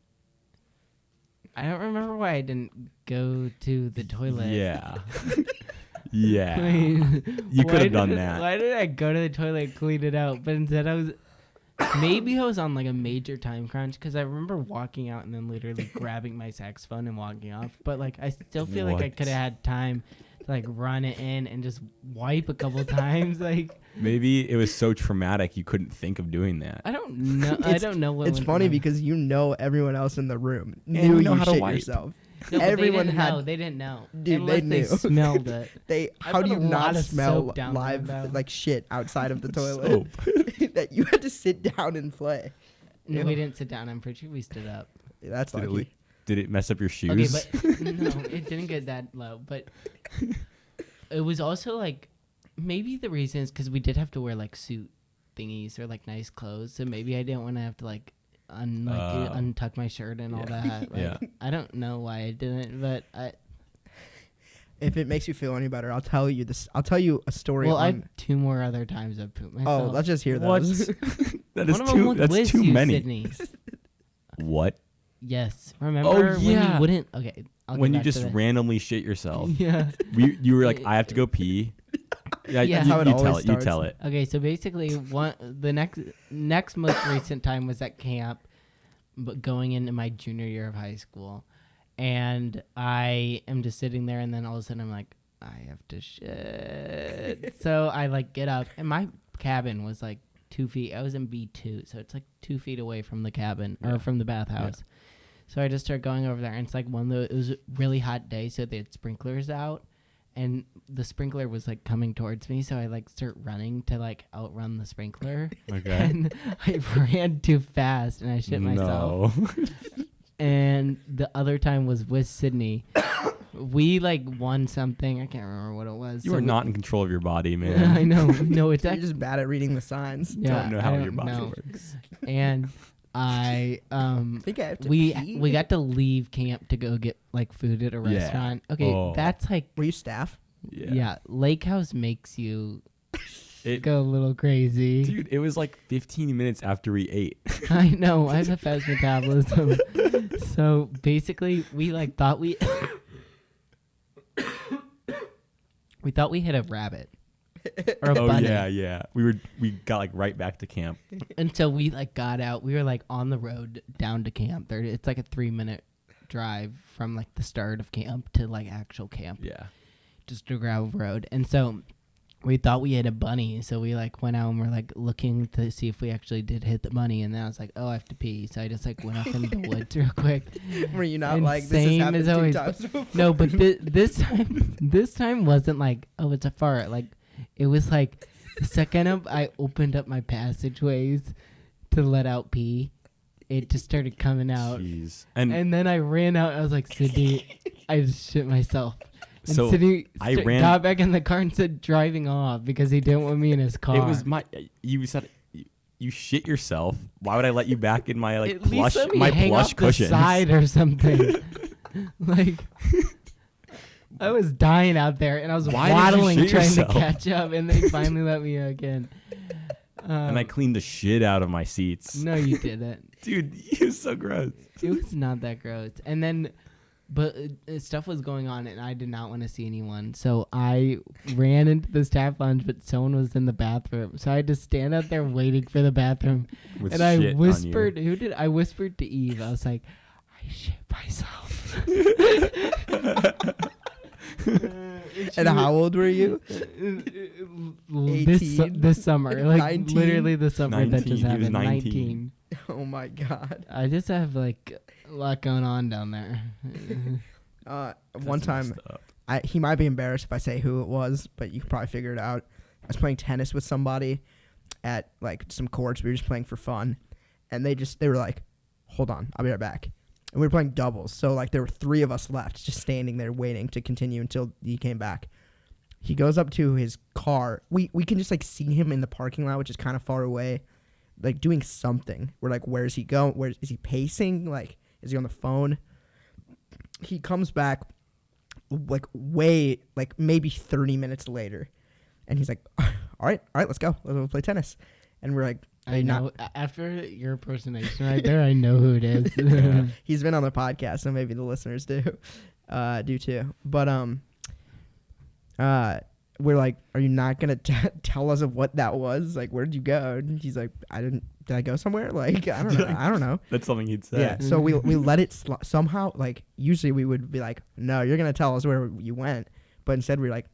I don't remember why I didn't go to the toilet. Yeah. Yeah. Wait, You could why have done did- that. Why did I go to the toilet and clean it out? But instead I was, maybe I was on like a major time crunch because I remember walking out and then literally grabbing my saxophone and walking off. But like I still feel like I What? could have had time to like run it in and just wipe a couple times. Like Maybe it was so traumatic you couldn't think of doing that. I don't know. I It's- don't know what It's went funny wrong. because you know everyone else in the room you knew know you how to shit wipe. yourself. No, but everyone they didn't had- know. They didn't know. Dude, they Unless they knew. smelled it. They I how put do a you lot not of smell soap down there, live though. like shit outside of the toilet Soap. that you had to sit down and play? No, Ew. we didn't sit down. I'm pretty sure we stood up. That's Did it, lucky. did it mess up your shoes? Okay, but no, it didn't get that low. But it was also like maybe the reason is because we did have to wear like suit thingies or like nice clothes, so maybe I didn't want to have to like untuck my shirt and all Yeah. that. Like, Yeah. I don't know why I didn't, but If it makes you feel any better, I'll tell you this. I'll tell you a story. well, on, I've 2 more other times I've pooped myself. let's just hear What? those. That is One of them too. was That's with too you, many. Sydney. What? Yes, remember when yeah. you wouldn't? Okay, I'll When get you back to just that. randomly shit yourself. Yeah. You were like, I have to go pee. Yeah, Yeah. That's how it you tell always it. You starts. tell it. Okay, so basically, the next most recent time was at camp, but going into my junior year of high school, and I am just sitting there, and then all of a sudden I'm like, I have to shit. So I like get up, and my cabin was like 2 feet. I was in B2, so it's like 2 feet away from the cabin Yeah. or from the bathhouse. So I just start going over there, and it's like it was a really hot day, so they had sprinklers out. And the sprinkler was like coming towards me, so I like start running to like outrun the sprinkler. Okay. And I ran too fast and I shit myself. No. And the other time was with Sydney. We like won something. I can't remember what it was. You So are we- not in control of your body, man. I know. No, it's You're actually just bad at reading the signs. yeah, know I how don't your body know. works. And I I think I have to we pee. got to leave camp to go get like food at a Yeah. restaurant. Okay, Oh. that's like Were you staff? yeah. Lake House makes you go a little crazy. Dude, it was like 15 minutes after we ate. I know. I have a fast metabolism. So basically, we like thought we thought we hit a rabbit or a bunny. Yeah. We got like right back to camp. Until we like got out. We were like on the road down to camp. It's like a 3-minute drive from like the start of camp to like actual camp. Yeah. Just a gravel road. And so we thought we hit a bunny. So we like went out and we're like looking to see if we actually did hit the bunny. And then I was like, oh, I have to pee. So I just like went off into the woods real quick. Were you not And like, this has same happened as 2 always. times before? No, but this time wasn't like, oh, it's a fart. Like it was like the second I opened up my passageways to let out pee, it just started coming out. Jeez. And then I ran out. I was like, Sidney, I just shit myself. And So Sidney I ran- got back in the car and said driving off because he didn't want me in his car. It was you said you shit yourself. Why would I let you back in my like At least plush let me my hang plush off the cushions? side or something. Like I was dying out there and I was Why did you waddling shit trying yourself? to catch up and they finally let me again. And I cleaned the shit out of my seats. No, you didn't. Dude, it was so gross. It was not that gross. And then, but stuff was going on, and I did not want to see anyone. So I ran into the staff lounge, but someone was in the bathroom. So I had to stand out there waiting for the bathroom. With And I shit on whispered, you. I whispered to Eve. I was like, I shit myself. And how old were you? This summer, like 19? literally the summer that 19, just he was happened. 19. Oh my God. I just have like a lot going on down there. One That's time, messed up. he might be embarrassed if I say who it was, but you can probably figure it out. I was playing tennis with somebody at like some courts. We were just playing for fun, and they were like, "Hold on, I'll be right back." And we were playing doubles, so like there were 3 of us left, just standing there waiting to continue until he came back. He goes up to his car. We can just like see him in the parking lot, which is kind of far away, like doing something. We're like, where is he going? Where is he pacing? Like, is he on the phone? He comes back like maybe 30 minutes later, and he's like, all right, let's go play tennis. And we're like, I know. After your impersonation right there, I know who it is. Yeah. he's been on the podcast, so maybe the listeners do too. But we're like, are you not gonna tell us of what that was? Like, where did you go? And he's like, did I go somewhere? Like, I don't know. That's something he'd say. Yeah. So we let it somehow. Like, usually we would be like, no, you're gonna tell us where you went. But instead we were like,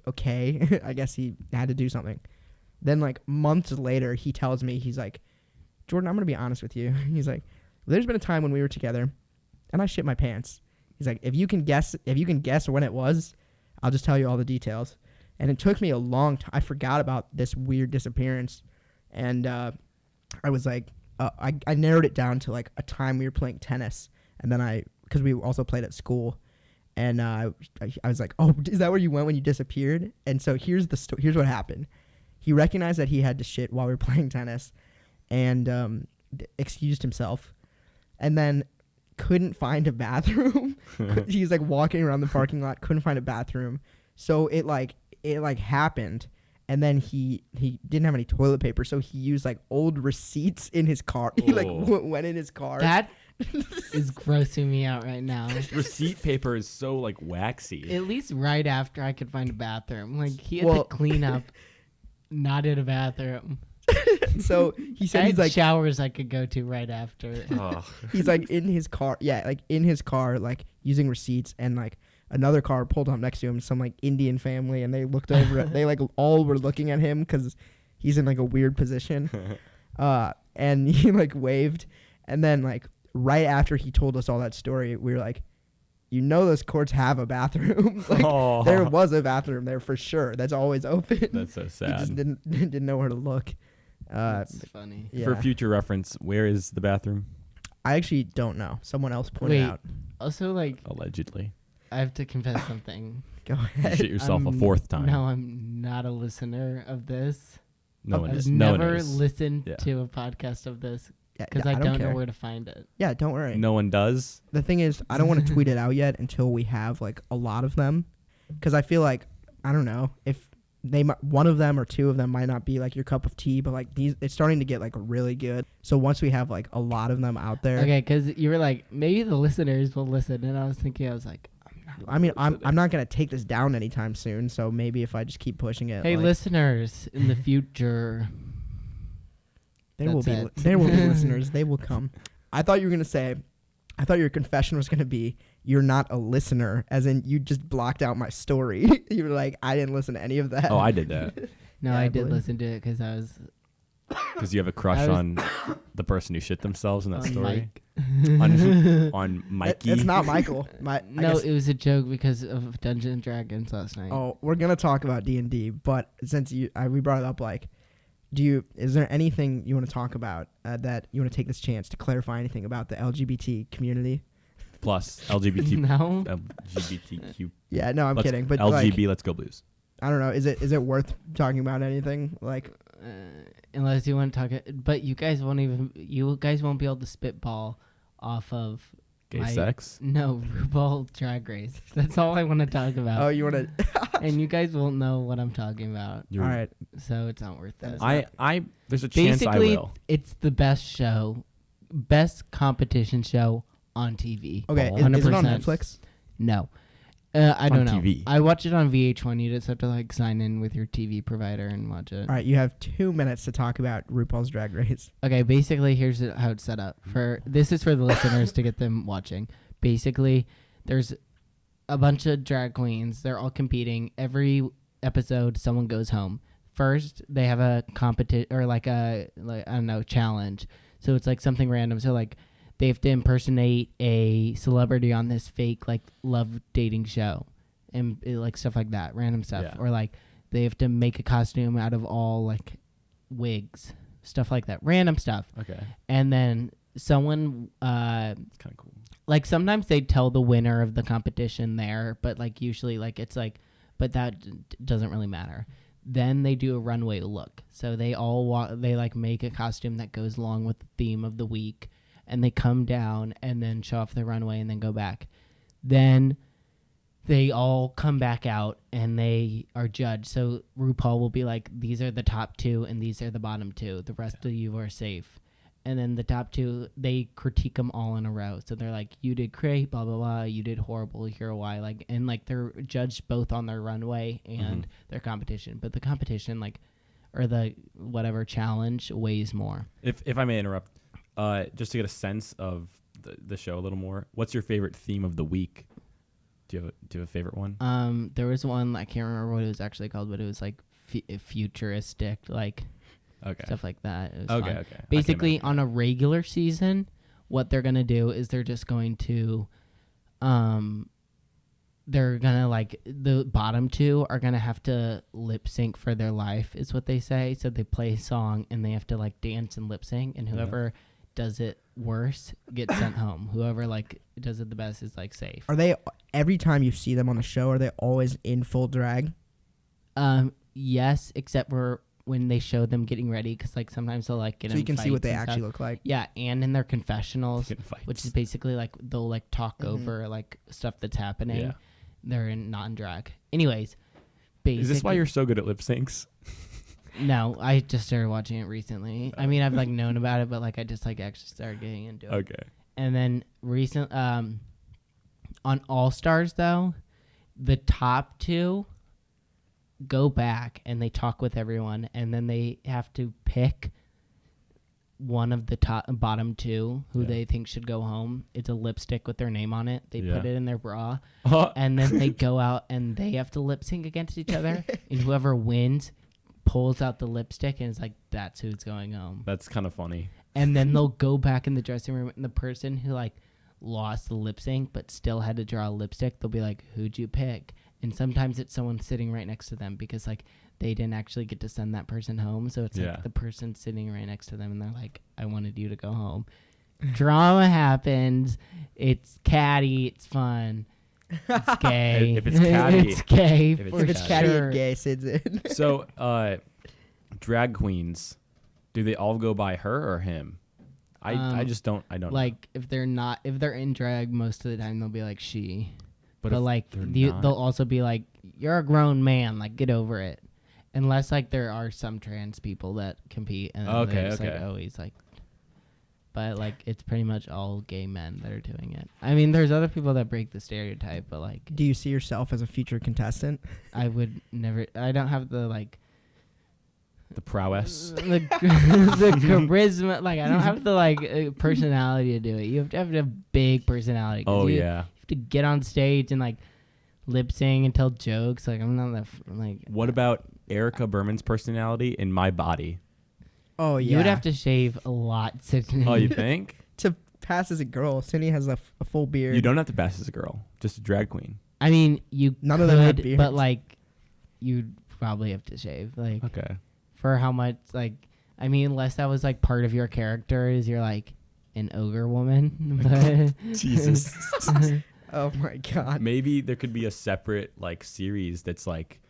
okay. I guess he had to do something. Then like months later, he tells me, he's like, Jordan, I'm gonna be honest with you. He's like, there's been a time when we were together, and I shit my pants. He's like, if you can guess when it was, I'll just tell you all the details. And it took me a long time. I forgot about this weird disappearance, and I was like, I narrowed it down to like a time we were playing tennis, and then because we also played at school, and I was like, oh, is that where you went when you disappeared? And so here's what happened. He recognized that he had to shit while we were playing tennis, and excused himself, and then couldn't find a bathroom. He's like walking around the parking lot, couldn't find a bathroom. So it happened, and then he didn't have any toilet paper, so he used like old receipts in his car. He like went in his car. That is grossing me out right now. Receipt paper is so like waxy. At least right after I could find a bathroom. Like he had to clean up, not in a bathroom. So he said I he's had like showers I could go to right after. Oh. he's like in his car, like using receipts, and like another car pulled up next to him, some like Indian family, and they looked over. They like all were looking at him because he's in like a weird position. And he like waved, and then like right after he told us all that story, we were like, you know, those courts have a bathroom. Like there was a bathroom there for sure. That's always open. That's so He sad. just didn't know where to look. That's funny. Yeah. For future reference, where is the bathroom? I actually don't know. Someone else pointed out. Also, like, Allegedly. I have to confess something. Go You ahead. shit yourself a 4th time. No, I'm not a listener of this. No one I've is. No one never is. listened to a podcast of this Yeah, because yeah, I don't know care. where to find it. Yeah, don't worry. No one does. The thing is, I don't want to tweet it out yet until we have like a lot of them, because I feel like, I don't know, if one of them or two of them might not be like your cup of tea, but like these, it's starting to get like really good. So once we have like a lot of them out there, Okay, because you were like, maybe the listeners will listen, and I was like, I'm not gonna take this down anytime soon. So maybe if I just keep pushing it, hey, like, listeners in the future, there will that's be it. there will be listeners. They will come. I thought your confession was gonna be you're not a listener, as in you just blocked out my story. You were like, I didn't listen to any of that. Oh, I did that no, Yeah, I I did believe. listen to it because I was because you have a crush I was- on the person who shit themselves in that on story. Mike. On Mikey. It's not Michael. I No, guess- it was a joke because of Dungeons and Dragons last night. Oh, we're gonna talk about D&D, but since we brought it up, like, is there anything you want to talk about that you want to take this chance to clarify anything about the LGBT community? Plus LGBT. No. LGBTQ. Yeah, no, I'm Let's- kidding, but LGB. like, Let's go Blues. I don't know. Is it worth talking about anything? Like, Unless you want to talk it, but you guys won't be able to spitball off of Gay my- sex. No, RuPaul Drag Race. That's all I want to talk about. oh, you want to? And you guys won't know what I'm talking about, All right. so it's not worth it. I there's a chance I Basically, will. it's the best competition show on TV. Okay. Ball. Is it on 100%. Netflix? No. I It's on don't know. TV. I watch it on VH1. You just have to like sign in with your TV provider and watch it. All right. You have 2 minutes to talk about RuPaul's Drag Race. Okay, basically here's how it's set up. This is for the listeners to get them watching. Basically, there's a bunch of drag queens. They're all competing. Every episode, someone goes home. First, they have a competition or like I don't know, challenge. So it's like something random. So like they have to impersonate a celebrity on this fake like love dating show, and like stuff like that, random stuff. Yeah. Or like they have to make a costume out of all like wigs, stuff like that, random stuff. Okay. And then someone It's kind of cool. like sometimes they tell the winner of the competition there, but like usually like it's like, but that doesn't really matter. Then they do a runway look. So they all they like make a costume that goes along with the theme of the week, and they come down and then show off the runway and then go back. Then they all come back out and they are judged. So RuPaul will be like, these are the top 2 and these are the bottom 2. The rest of you are safe. And then the top 2, they critique them all in a row. So they're like, you did great, blah, blah, blah. You did horrible, here why. Like, and like they're judged both on their runway and their competition. But the competition, like, or the whatever challenge weighs more. If I may interrupt, just to get a sense of the show a little more, what's your favorite theme of the week? Do you have a favorite one? There was one, I can't remember what it was actually called, but it was like futuristic, like Okay. stuff like that. It was Okay. fun. Okay. I can Basically, imagine on a regular season, what they're gonna do is they're just going to, they're gonna like the bottom 2 are gonna have to lip sync for their life, is what they say. So they play a song and they have to like dance and lip sync, and whoever does it worse gets sent home. Whoever like does it the best is like safe. Are they every time you see them on the show? Are they always in full drag? Yes, except for when they show them getting ready, because like sometimes they'll like get So in you can see what fights they and actually stuff. look like. Yeah, and in their confessionals, Getting fights. which is basically like they'll like talk Mhm. over like stuff that's happening. Yeah. They're not in drag. Anyways, basically, Is this why you're so good at lip syncs? No, I just started watching it recently. I mean, I've like known about it, but like I just like actually started getting into it. Okay. And then on All Stars though, the top 2 go back and they talk with everyone, and then they have to pick one of the bottom 2 who Yeah. they think should go home. It's a lipstick with their name on it. They Yeah. put it in their bra, and then they go out and they have to lip sync against each other, and whoever wins pulls out the lipstick and is like, that's who's going home. That's kind of funny. And then they'll go back in the dressing room, and the person who like lost the lip sync but still had to draw a lipstick, they'll be like, who'd you pick? And sometimes it's someone sitting right next to them, because like they didn't actually get to send that person home. So it's Yeah. like the person sitting right next to them, and they're like, I wanted you to go home. Drama happens. It's catty. It's fun. It's gay. If it's catty- it's gay. if it's for If it's For catty sure. and gay, Sid's in. So, drag queens, do they all go by her or him? I just don't. I don't Like if they're in drag, most of the time they'll be like she. know. But if like they're they'll not- also be like, you're a grown man, like get over it. unless like there are some trans people that compete, and then Okay, they're just, like, okay. always like. But like it's pretty much all gay men that are doing it. I mean, there's other people that break the stereotype, but like Do you see yourself as a future contestant? I would never. I don't have the like The prowess. the charisma. Like I don't have the like personality to do it. You have to have big personality. 'Cause Oh you yeah. have to get on stage and like lip sing and tell jokes. Like I'm not that like. What about Erica Berman's personality in My Body? Oh yeah. You would have to shave a lot, Sidney. Oh, you think? to pass as a girl. Sydney has a full beard. You don't have to pass as a girl, just a drag queen. I mean, you None could, of them have beards. but like, you'd probably have to shave. Like Okay. for how much? Like, I mean, unless that was like part of your character, is you're like an ogre woman. But Jesus. Oh my god. Maybe there could be a separate like series that's like,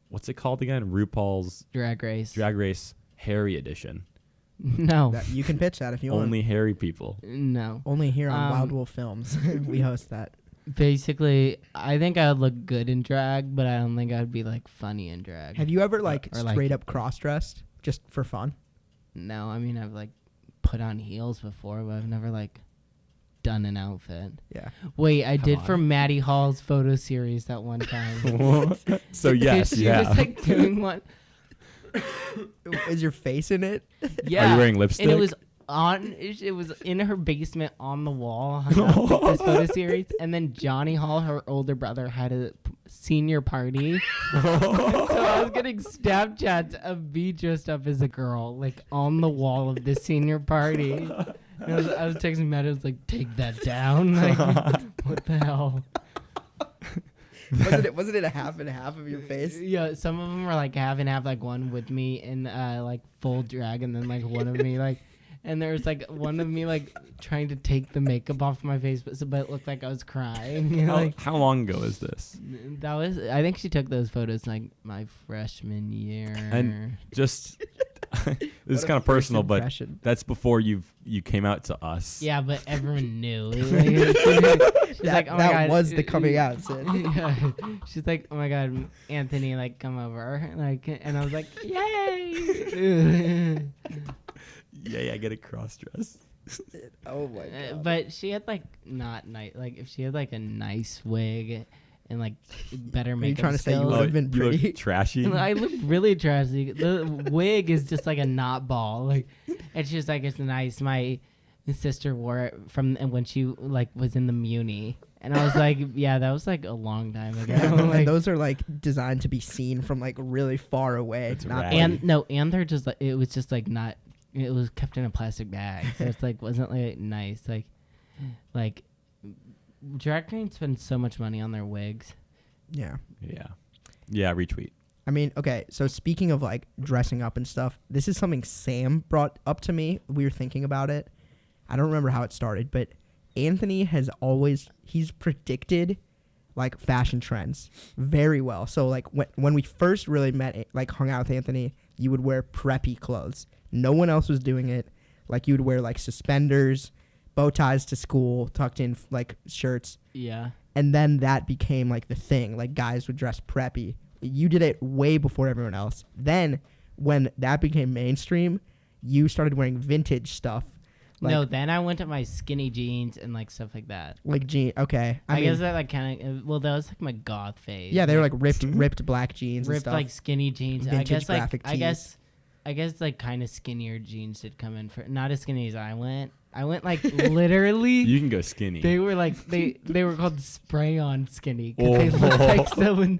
what's it called again? RuPaul's Drag Race. Drag Race Hairy Edition. No. That, you can pitch that if you Only want. hairy people. No. Only here on Wild Um, Wolf Films. We host that. Basically, I think I would look good in drag, but I don't think I'd be like funny in drag. Have you ever like or, like- straight up cross dressed just for fun? No, I mean I've like put on heels before, but I've never like done an outfit. Yeah. Wait, I Come did on. for Maddie Hall's photo series that one time. So yes, she yeah. was like doing one. Is your face in it? Yeah. Are you wearing lipstick? And it was on. It was in her basement on the wall. Hung up with this photo series, and then Johnny Hall, her older brother, had a senior party. So I was getting Snapchats of me dressed up as a girl, like on the wall of this senior party. And I was texting Matt. I was like, "Take that down!" Like, what the hell? Wasn't it a half and half of your face? Yeah, some of them were like half and half, like one with me in like full drag, and then like one of me like, and there was like one of me like trying to take the makeup off my face, but it looked like I was crying. You know, like How long ago is this? that was. I think she took those photos like my freshman year. And just this is What a kind of first personal, but impression. that's before you came out to us. yeah, but everyone knew. She's That, like, oh my that God. was the coming out, Sid. Yeah. She's like, oh my God, Anthony, like come over, like, and I was like, yay. Yeah, I get a cross dress. Oh my god. But she had like not nice. Like if she had like a nice wig and like better Are you makeup trying to say you skills. would have been you pretty? look trashy. I look really trashy. The wig is just like a knot ball. Like, and she's like, it's nice. My sister wore it from and when she like was in the Muni, and I was like, yeah, that was like a long time ago. And Like, those are like designed to be seen from like really far away. That's Not rad. and they're just like it was just like not. It was kept in a plastic bag, so it's like wasn't like nice. Like drag queens spend so much money on their wigs. yeah. Yeah, retweet. I mean, okay, so speaking of like dressing up and stuff, this is something Sam brought up to me. We were thinking about it. I don't remember how it started, but Anthony he's predicted like fashion trends very well. So like when we first really met, like hung out with Anthony, you would wear preppy clothes. No one else was doing it. Like you would wear like suspenders, bow ties to school, tucked in like shirts. Yeah. And then that became like the thing. Like guys would dress preppy. You did it way before everyone else. Then when that became mainstream, you started wearing vintage stuff. Like, No, then I went to my skinny jeans and like stuff like that. like jean. Okay, I mean, guess that like kind of that was like my goth phase. yeah, they were like ripped black jeans and ripped stuff. like skinny jeans. Vintage graphic I guess like kind of skinnier jeans did come in for not as skinny as I went. I went like literally. You can go skinny. They were like they were called spray on skinny because they looked like someone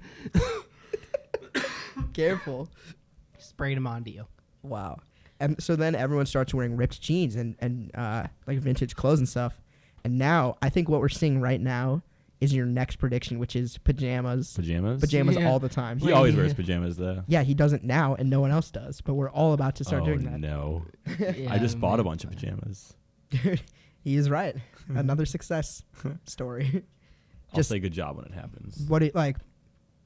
Careful. sprayed them onto you. Wow. And so then everyone starts wearing ripped jeans and like vintage clothes and stuff. And now I think what we're seeing right now is your next prediction, which is pajamas. Pajamas? Yeah. All the time. He always wears pajamas, though. Yeah, he doesn't now, and no one else does. But we're all about to start doing that. No. Yeah, I just bought a maybe. bunch of pajamas. He is right. Another success story. I'll Just- say good job when it happens. What do you, like?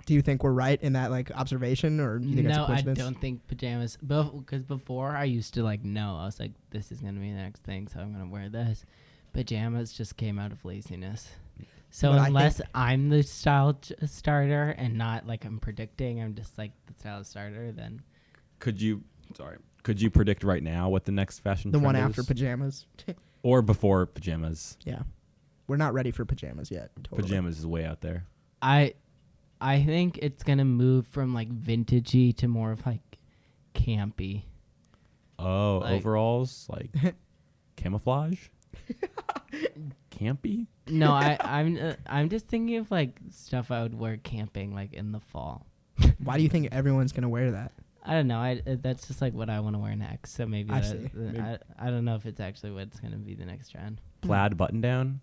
Do you think we're right in that like observation, or do you think it's a No, I coincidence? don't think pajamas. Because before I used to like know. I was like, this is gonna be the next thing, so I'm gonna wear this. Pajamas just came out of laziness. So But I unless I'm the style starter and not like I'm predicting, I'm just like the style starter, then Could you predict right now what the next fashion The trend one is? after pajamas. Or before pajamas? Yeah. We're not ready for pajamas yet. Totally. Pajamas is way out there. I think it's gonna move from like vintagey to more of like campy. Oh, Like- overalls? Like camouflage? Campy? No, I'm just thinking of like stuff I would wear camping like in the fall. Why do you think everyone's gonna wear that? I don't know. That's just like what I want to wear next. So maybe I see. I don't know if it's actually what's gonna be the next trend. Plaid button down?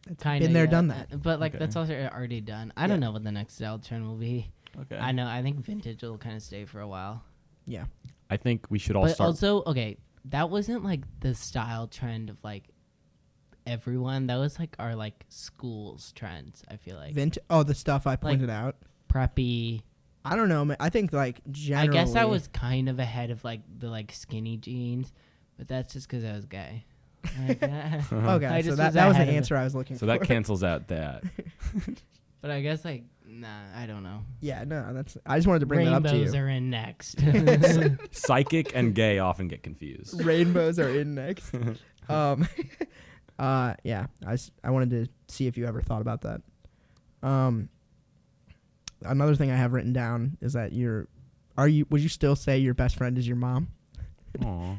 It's Kind been there, done that. But like Okay. that's also already done. I don't know what the next style trend will be. Okay. I know. I think vintage will kind of stay for a while. Yeah. I think we should all But start. also, okay, that wasn't like the style trend of like everyone. That was like our like schools trends. I feel like The stuff I pointed out. preppy. I don't know, man. I think like generally. I guess I was kind of ahead of like the like skinny jeans, but that's just because I was gay. Like, I Okay, so just that was the ahead of it. answer I was looking so for. that cancels out that. But I guess like nah, I don't know. Yeah, no, that's. I just wanted to bring that up to Rainbows you. are in next. Psychic and gay often get confused. Rainbows are in next. Yeah, I wanted to see if you ever thought about that. Another thing I have written down is that would you still say your best friend is your mom? Aw.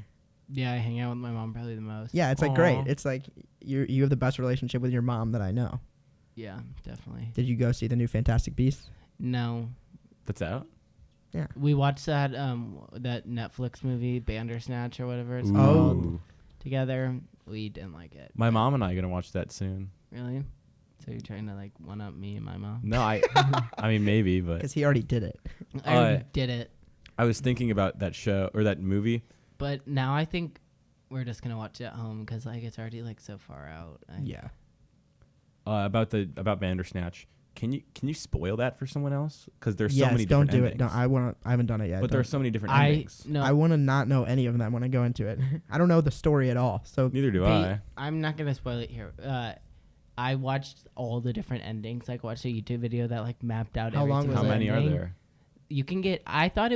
Yeah, I hang out with my mom probably the most. Yeah, it's like Aw. great. It's like you have the best relationship with your mom that I know. Yeah, definitely. Did you go see the new Fantastic Beasts? No, That's out? we watched that that Netflix movie Bandersnatch or whatever it's Ooh. called together. We didn't like it. My mom and I are going to watch that soon. Really? So you're trying to like one up me and my mom? No, I mean, maybe, but Because he already did it. I already did it, I was thinking about that show or that movie. but now I think we're just gonna watch it at home because like it's already like so far out. Yeah. About Bandersnatch. Can you spoil that for someone else? Because there's Yes, so many don't different do it. endings. I haven't done it yet. But there are Don't- so many different I endings. no. I want to not know any of them when I go into it. I don't know the story at all. So Neither do Ba- I. I'm not gonna spoil it here. I watched all the different endings. Like watched a YouTube video that like mapped out. How every long was single How many are ending. there? You can get. I thought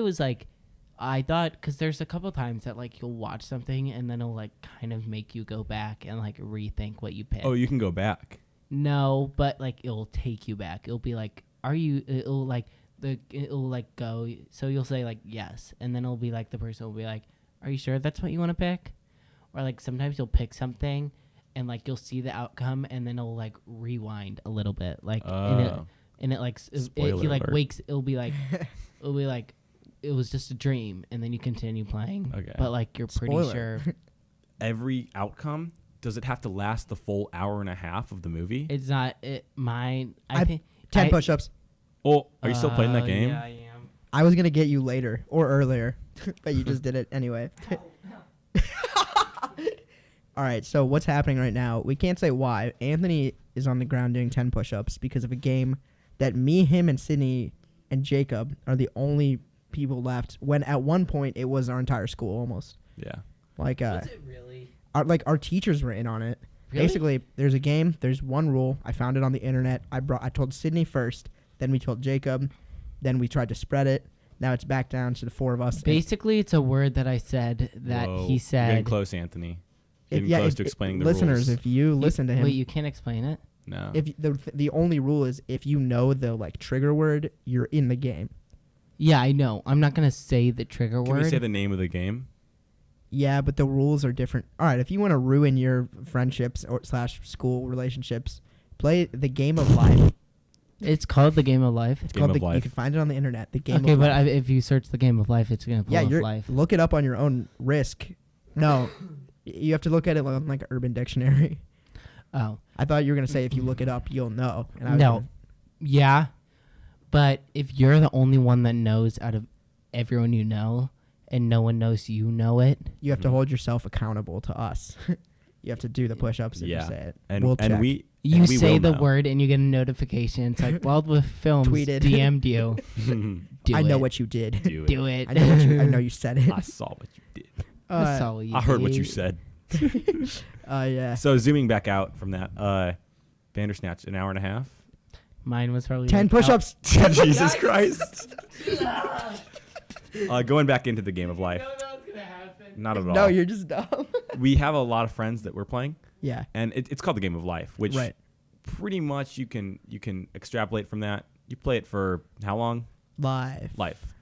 because there's a couple times that like you'll watch something and then it'll like kind of make you go back and like rethink what you picked. Oh, you can go back. No, but like it'll take you back. It'll be like, it'll like go. So you'll say like yes, and then it'll be like the person will be like, are you sure that's what you want to pick? Or like sometimes you'll pick something, and like you'll see the outcome, and then it'll like rewind a little bit, like and it like Spoiler he like alert. wakes. It'll be like it was just a dream, and then you continue playing. Okay. But like you're pretty Spoiler. sure Every outcome, does it have to last the full hour and a half of the movie? it's not mine. I I- think 10 I- push-ups. Oh, are you still playing that game? Yeah, I am. I was going to get you later or earlier, but you just did it anyway. All right, so what's happening right now? We can't say why. Anthony is on the ground doing 10 push-ups because of a game that me, him, and Sydney and Jacob are the only people left, when at one point it was our entire school almost. Yeah. Like Was it really? our teachers were in on it. Really? Basically, there's a game, there's one rule. I found it on the internet. I told Sydney first, then we told Jacob, then we tried to spread it. Now it's back down to the four of us. and- Basically, it's a word that I said that Whoa. he You're said. getting close, Anthony. Getting close to explaining the listeners, rules. if you listen to him, Wait, you can't explain it? No. if the only rule is if you know the like trigger word, you're in the game. Yeah, I know. I'm not gonna say the trigger Can word. we say the name of the game? Yeah, but the rules are different. All right, if you want to ruin your friendships or / school relationships, play the game of life. It's called the Game of Life. It's Game called of you Life. can find it on the internet. The game Okay, of but life. if you search the Game of Life, it's gonna pull Yeah, up you're life. look it up on your own risk. No, you have to look at it on like Urban Dictionary. Oh, I thought you were gonna say if you look it up, you'll know. And I was no. gonna- Yeah, but if you're the only one that knows out of everyone you know, and no one knows you know it, you have to Mhm. hold yourself accountable to us. You have to do the push-ups and Yeah. you say it. And we'll and check. we you and we say will the know. word and you get a notification. It's like Wildwood Films Tweeted. DM'd you. Do I know it. what you did. Do it. Do it. I know you said it. I saw what you did. I saw what you I heard what you did. said. Yeah. So zooming back out from that, Bandersnatch, an hour and a half. Mine was probably 10 like push-ups. Jesus Christ. Going back into the game of life. Not at all. No, you're just dumb. We have a lot of friends that we're playing, Yeah. and it's called the game of life, which Right. pretty much you can extrapolate from that. You play it for how long? Life.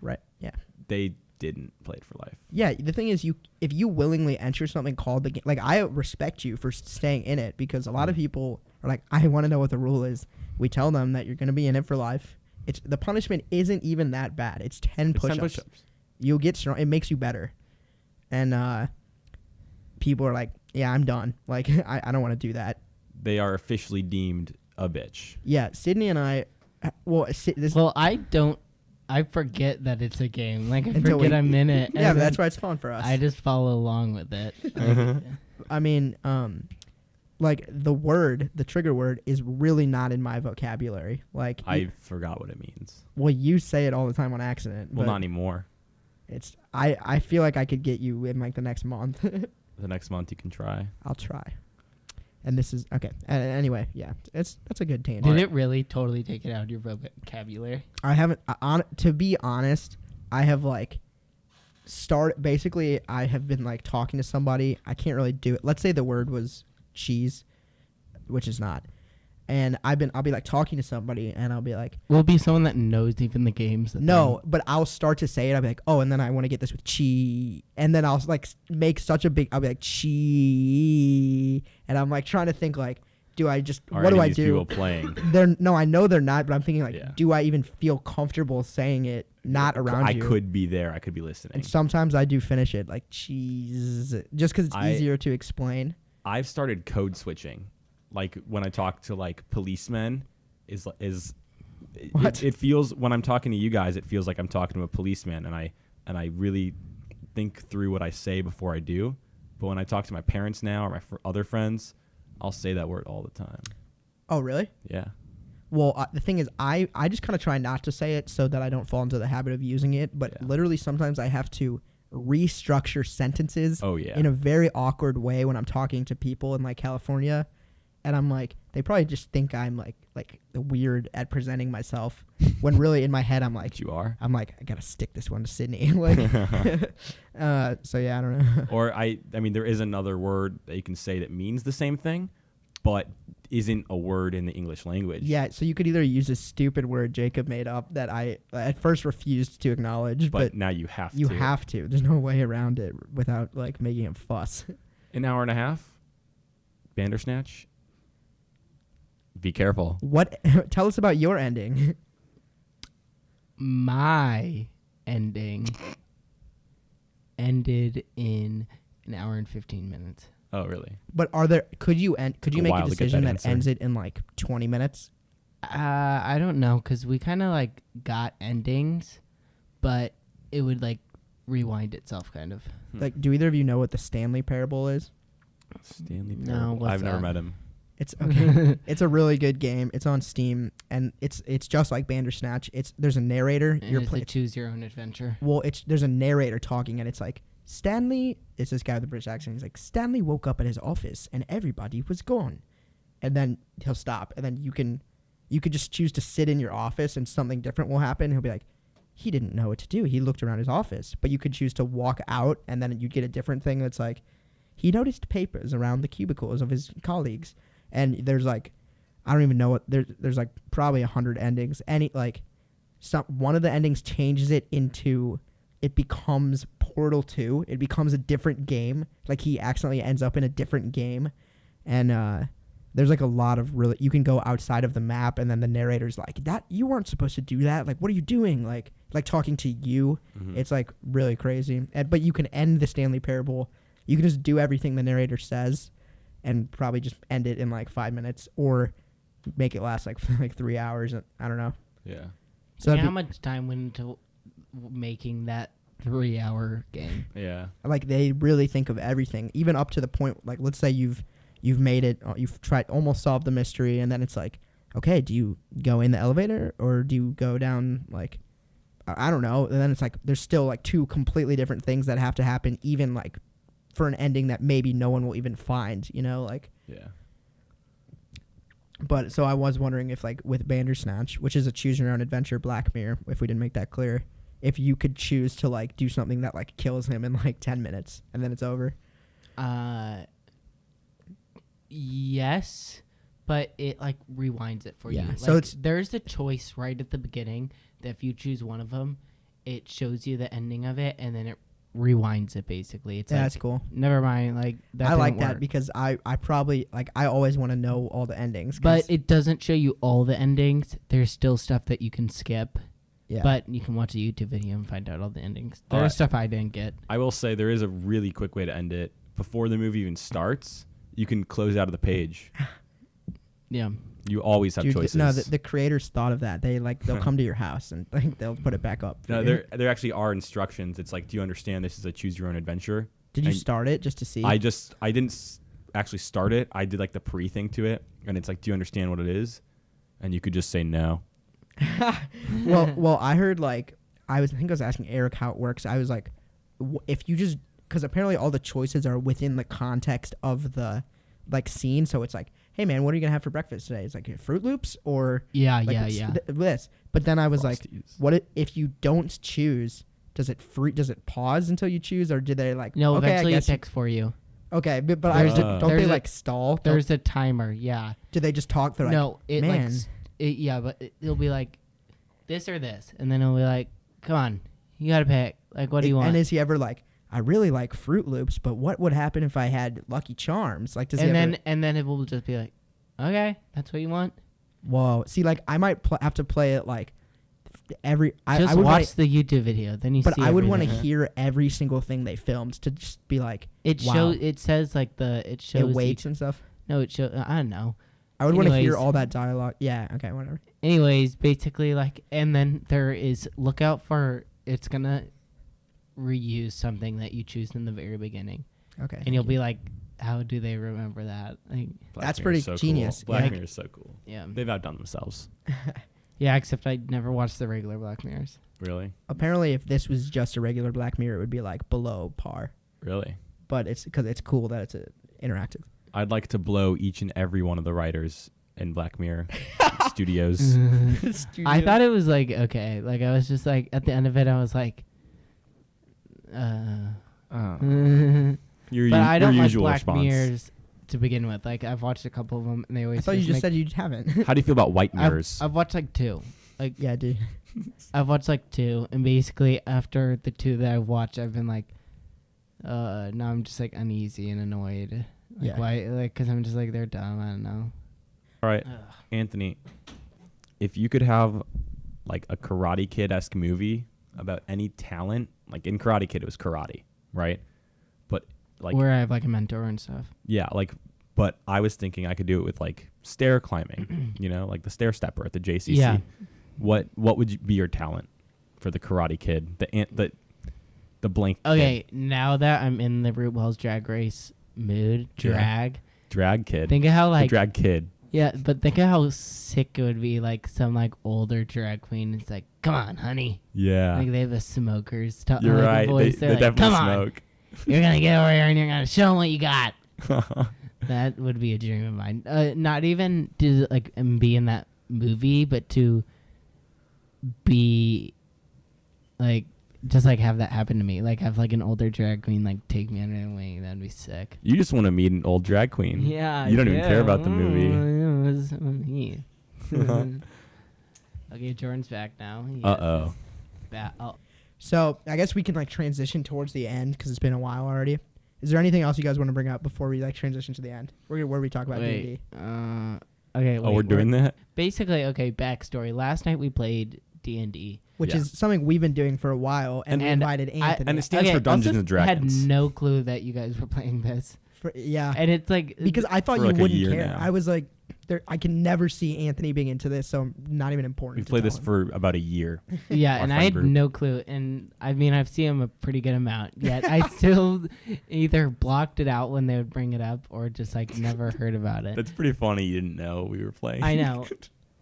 Right. Yeah. They didn't play it for life. Yeah, the thing is, if you willingly enter something called the game, like I respect you for staying in it, because a lot of people are like, I want to know what the rule is. We tell them that you're going to be in it for life. It's the punishment isn't even that bad. It's 10 It's 10 push-ups. push-ups. You'll get strong. It makes you better. And people are like, yeah, I'm done. Like I don't want to do that. They are officially deemed a bitch. Yeah, Sydney and I. This Well, I forget that it's a game. Like I Until forget we- I'm in it. yeah, and but that's then why it's fun for us. I just follow along with it. Like, I mean, like the trigger word is really not in my vocabulary. Like I forgot what it means. well, you say it all the time on accident. Well, but not anymore. It's I feel like I could get you in like the next month. The next month you can try. I'll try. And this is okay. Anyway, yeah, that's a good tangent. did it really totally take it out of your vocabulary? I haven't. To be honest, I have like basically I have been like talking to somebody. I can't really do it. Let's say the word was cheese, which is not. And I'll be like talking to somebody, and I'll be like, Will it be someone that knows even the games? That no, but I'll start to say it. I'll be like, oh, and then I want to get this with cheese, and then I'll like make such a big. I'll be like cheese, and I'm like trying to think like, do I just Are what any do of I these do? people playing? No, I know they're not, but I'm thinking like, Yeah. do I even feel comfortable saying it not around I you? could be there. I could be listening. And sometimes I do finish it like cheese, just because it's easier to explain. I've started code switching. Like when I talk to like policemen, What? it feels when I'm talking to you guys, it feels like I'm talking to a policeman, and I really think through what I say before I do. But when I talk to my parents now or my other friends, I'll say that word all the time. Oh, really? Yeah. Well, the thing is, I just kind of try not to say it so that I don't fall into the habit of using it. But Yeah. literally, sometimes I have to restructure sentences Oh yeah. in a very awkward way when I'm talking to people in like California. And I'm like, they probably just think I'm like weird at presenting myself, when really in my head I'm like, But you are. I gotta stick this one to Sydney. Like, so yeah, I don't know. Or I mean, there is another word that you can say that means the same thing, but isn't a word in the English language. Yeah, so you could either use a stupid word Jacob made up that I at first refused to acknowledge, But but now you have you to. have to. There's no way around it without like making a fuss. An hour and a half. Bandersnatch. Be careful. What? Tell us about your ending. My ending ended in an hour and 15 minutes. Oh, really? But could you make a while to get decision that that answer. ends it in like 20 minutes? I don't know, because we kind of like got endings, but it would like rewind itself kind of. Like, do either of you know what the Stanley Parable is? Stanley No, Parable. what's I've never that? met him. It's okay. It's a really good game. It's on Steam, and it's just like Bandersnatch. There's a narrator. And You're it's a playing. choose your own adventure. Well, there's a narrator talking, and it's like Stanley. It's this guy with a British accent. He's like, Stanley woke up at his office, and everybody was gone. And then he'll stop, and then you could just choose to sit in your office, and something different will happen. He'll be like, he didn't know what to do. He looked around his office, but you could choose to walk out, and then you'd get a different thing that's like, he noticed papers around the cubicles of his colleagues. And there's like, I don't even know what there's like probably 100 endings. One of the endings changes it into, it becomes Portal 2. It becomes a different game. Like he accidentally ends up in a different game, and there's like a lot of really, you can go outside of the map, and then the narrator's like, that you weren't supposed to do that. Like, what are you doing? Like talking to you. Mhm. It's like really crazy. But you can end the Stanley Parable. You can just do everything the narrator says, and probably just end it in like 5 minutes, or make it last like 3 hours. I don't know. Yeah. So How much time went into making that 3-hour game? Yeah. like they really think of everything, even up to the point like, let's say you've made it, you've tried almost solved the mystery, and then it's like, okay, do you go in the elevator or do you go down, like I don't know, and then it's like there's still like 2 completely different things that have to happen, even like for an ending that maybe no one will even find, like. Yeah. But so I was wondering if like with Bandersnatch, which is a choose your own adventure Black Mirror, if we didn't make that clear, if you could choose to like do something that like kills him in like 10 minutes and then it's over. Yes, but it like rewinds it for you. Yeah, Like, so it's- there's a choice right at the beginning that if you choose one of them, it shows you the ending of it and then it rewinds it basically. It's Yeah, like, that's cool. never mind, like that I like didn't that work. because I probably like I always want to know all the endings. 'Cause- But it doesn't show you all the endings. There's still stuff that you can skip. yeah. But you can watch a YouTube video and find out all the endings. There's stuff I didn't get. I will say there is a really quick way to end it. Before the movie even starts, you can close out of the page. Yeah. You always have Dude, choices. no, the creators thought of that. They'll come to your house and like they'll put it back up. for No, you. there actually are instructions. It's like, do you understand this is a choose your own adventure? Did you and start it just to see? I didn't actually start it. I did like the pre thing to it, and it's like, do you understand what it is? And you could just say no. well, I heard like I think I was asking Eric how it works. I was like, if you just because apparently all the choices are within the context of the like scene. So it's like, hey man, what are you gonna have for breakfast today? It's like Fruit Loops or Yeah, like yeah. this. But then I was like, Frosties. what if you don't choose? Does it pause until you choose, or do they like? No, okay, eventually I it guess picks for you. okay, but I There's was, a- don't there's they a- like stall? There's a timer, yeah. Do they just talk? They're like, No, it like, man. yeah, but it'll be like this or this. And then it'll be like, come on, you got to pick. Like, what do you want? And is he ever like, I really like Fruit Loops, but what would happen if I had Lucky Charms? Like, does he ever? And then it will just be like, okay, that's what you want. Whoa. See, like, I might have to play it like every. I Just would watch wanna, the YouTube video, then you but see. I would want to everything. hear every single thing they filmed to just be like, It wow. shows. It says like it shows. it waits each- and stuff. no, it shows. I don't know. I would want to hear Anyways. all that dialogue. Yeah. Okay. Whatever. Anyways, basically like, and then there is look out for it's gonna reuse something that you choose in the very beginning, Okay. and you'll be like, how do they remember that? Like, Black That's Mirror's pretty so genius. Cool. Black Yeah. Mirror is so cool. yeah, They've outdone themselves. yeah. Except I never watched the regular Black Mirrors. Really? Apparently, if this was just a regular Black Mirror, it would be like below par. Really? But it's because it's cool that it's interactive. I'd like to blow each and every one of the writers in Black Mirror Studios. I thought it was like okay. Like I was just like at the end of it, I was like, Oh. but Your, I don't your like usual Black response. Mirrors to begin with. Like I've watched a couple of them, and they always. I thought you just make- said you haven't. How do you feel about white mirrors? I've watched like two. Like Yeah, dude. I've watched like two, and basically after the two that I've watched, I've been like, now I'm just like uneasy and annoyed. Like Yeah. why? Like because I'm just like they're dumb. I don't know. All right, Anthony, if you could have like a Karate Kid-esque movie about any talent, like in Karate Kid it was karate, right? But like Where I have like a mentor and stuff. yeah, like but I was thinking I could do it with like stair climbing, you know, like the stair stepper at the JCC. Yeah. What would be your talent for the Karate Kid? The blank kid. Okay, now that I'm in the Root Wells Drag Race mood, Yeah. drag kid. think of how The like drag kid. yeah, but think of how sick it would be like some like older drag queen. It's like, come on, honey. Yeah. Like they have a smokers You're like, right. voice. They They're like, definitely come on, smoke. you're gonna get over here and you're gonna show them what you got. That would be a dream of mine. Not even to like be in that movie, but to be like just like have that happen to me. Like have like an older drag queen like take me under the wing. That'd be sick. You just want to meet an old drag queen. Yeah, You don't even care about the movie. movie. Okay, Jordan's back now. He is Uh-oh. back. Oh, So I guess we can like transition towards the end because it's been a while already. Is there anything else you guys want to bring up before we like transition to the end? Where we talk about D&D. wait. Okay. Oh, we're doing that? Basically, okay. Backstory. Last night we played D&D. Which Yeah. is something we've been doing for a while, and we And invited I- Anthony. And it stands for Dungeons also and Dragons. Had no clue that you guys were playing this, yeah, and it's like because I thought For you like a wouldn't year care. now. I was like, I can never see Anthony being into this, so not even important. We've to played tell this him. for about a year. yeah, our and I friend had group. no clue. And I mean, I've seen him a pretty good amount. Yet I still either blocked it out when they would bring it up, or just like never heard about it. That's pretty funny. You didn't know we were playing. I know.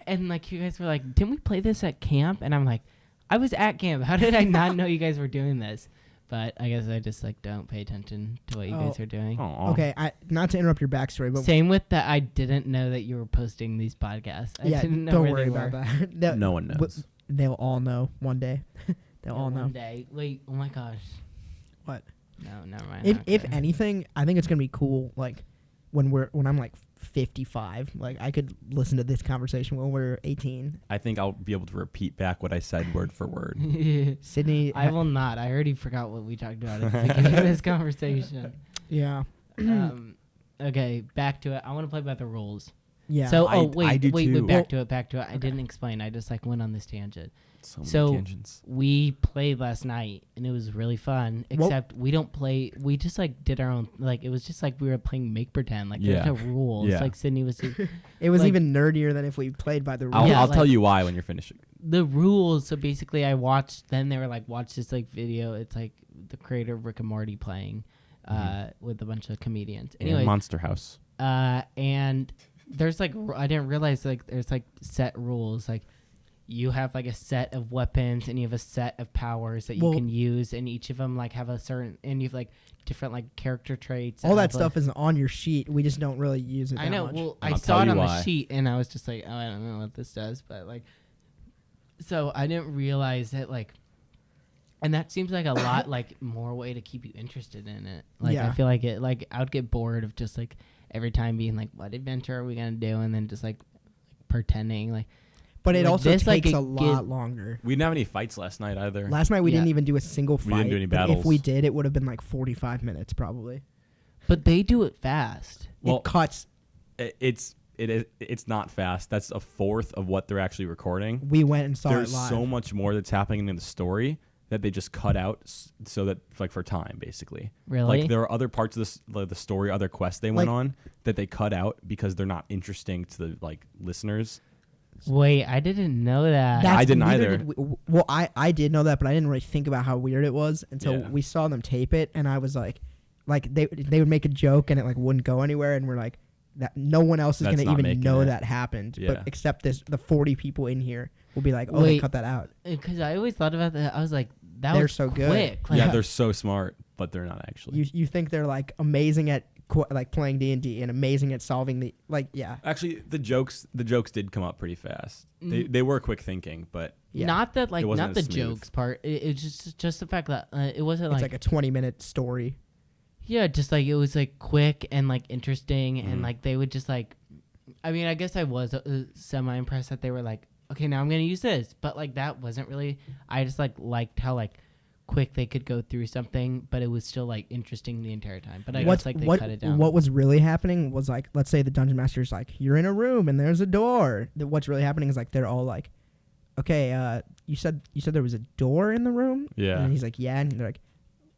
And like you guys were like, didn't we play this at camp? And I'm like, I was at camp. How did I not know you guys were doing this? but I guess I just like don't pay attention to what you guys are doing. Aw. Okay, not to interrupt your backstory, but Same with that. I didn't know that you were posting these podcasts. I yeah, didn't know don't where worry they about were. that. No one knows. They'll all know one day. They'll all know. One day. Wait. Oh my gosh. What? No, never mind. If Okay. anything, I think it's gonna be cool. Like when I'm like 55, like I could listen to this conversation when we're 18. I think I'll be able to repeat back what I said word for word. Sydney, I will not. I already forgot what we talked about at the beginning of this conversation. yeah, Okay, back to it. I want to play by the rules. yeah. So, I wait, do wait, too. back to it. I Okay. didn't explain. I just like went on this tangent. So many So- tangents. We played last night and it was really fun. Well- Except we don't play. We just like did our own. Like it was just like we were playing make pretend. Like Yeah. there's no rules. Yeah. Like Sydney was. it was like- even nerdier than if we played by the rules. I'll, Yeah, I'll tell like- you why when you're finished. The rules. So basically, I watched. Then they were like, watch this like video. It's like the creator of Rick and Morty playing, with a bunch of comedians. Anyway, Monster House. and there's like I didn't realize like there's like set rules. Like you have like a set of weapons and you have a set of powers that you Well- can use, and each of them like have a certain and you've like different like character traits. All and, that like, stuff is on your sheet. We just don't really use it. I that know. much. Well, And I I'll saw tell it you on the why. sheet, and I was just like, oh, I don't know what this does, but like, so I didn't realize that like, and that seems like a lot like more way to keep you interested in it. Like Yeah. I feel like it like I would get bored of just like every time being like, what adventure are we gonna do, and then just like pretending like. But it like also this, like, takes a it lot get- longer. We didn't have any fights last night either. Last night we Yeah. didn't even do a single fight. We didn't do any but battles. If we did, it would have been like 45 minutes probably. But they do it fast. Well, it cuts. It's not fast. That's a fourth of what they're actually recording. We went and saw There's it live. so much more that's happening in the story that they just cut out so that like for time basically. Really? Like there are other parts of this like, the story, other quests they went Like- on that they cut out because they're not interesting to the like listeners. Wait, I didn't know that. I didn't neither either. did well, I did know that, but I didn't really think about how weird it was until Yeah. we saw them tape it, and I was like they would make a joke and it like wouldn't go anywhere, and we're like that no one else is That's gonna not even making know it. that happened, Yeah. but except the 40 people in here will be like, oh, they Wait. cut that out. Because I always thought about that. I was like, that They're was so good. quick. Like, Yeah, they're so smart, but they're not actually. You think they're like amazing at like playing D&D and amazing at solving the like Actually, the jokes did come up pretty fast. They were quick thinking, but yeah. Not that like It wasn't not the as smooth. jokes part. It's just the fact that it wasn't It's like, like a 20-minute story. yeah, just like it was like quick and like interesting and Mhm. like they would just like. I mean, I guess I was semi impressed that they were like, okay, now I'm gonna use this, but like that wasn't really. I just like liked how like quick they could go through something, but it was still like interesting the entire time. But I guess like they cut it down. What was really happening was like, let's say the dungeon master's like, you're in a room and there's a door. What's really happening is like they're all like, okay, you said there was a door in the room. Yeah. And he's like, yeah, and they're like,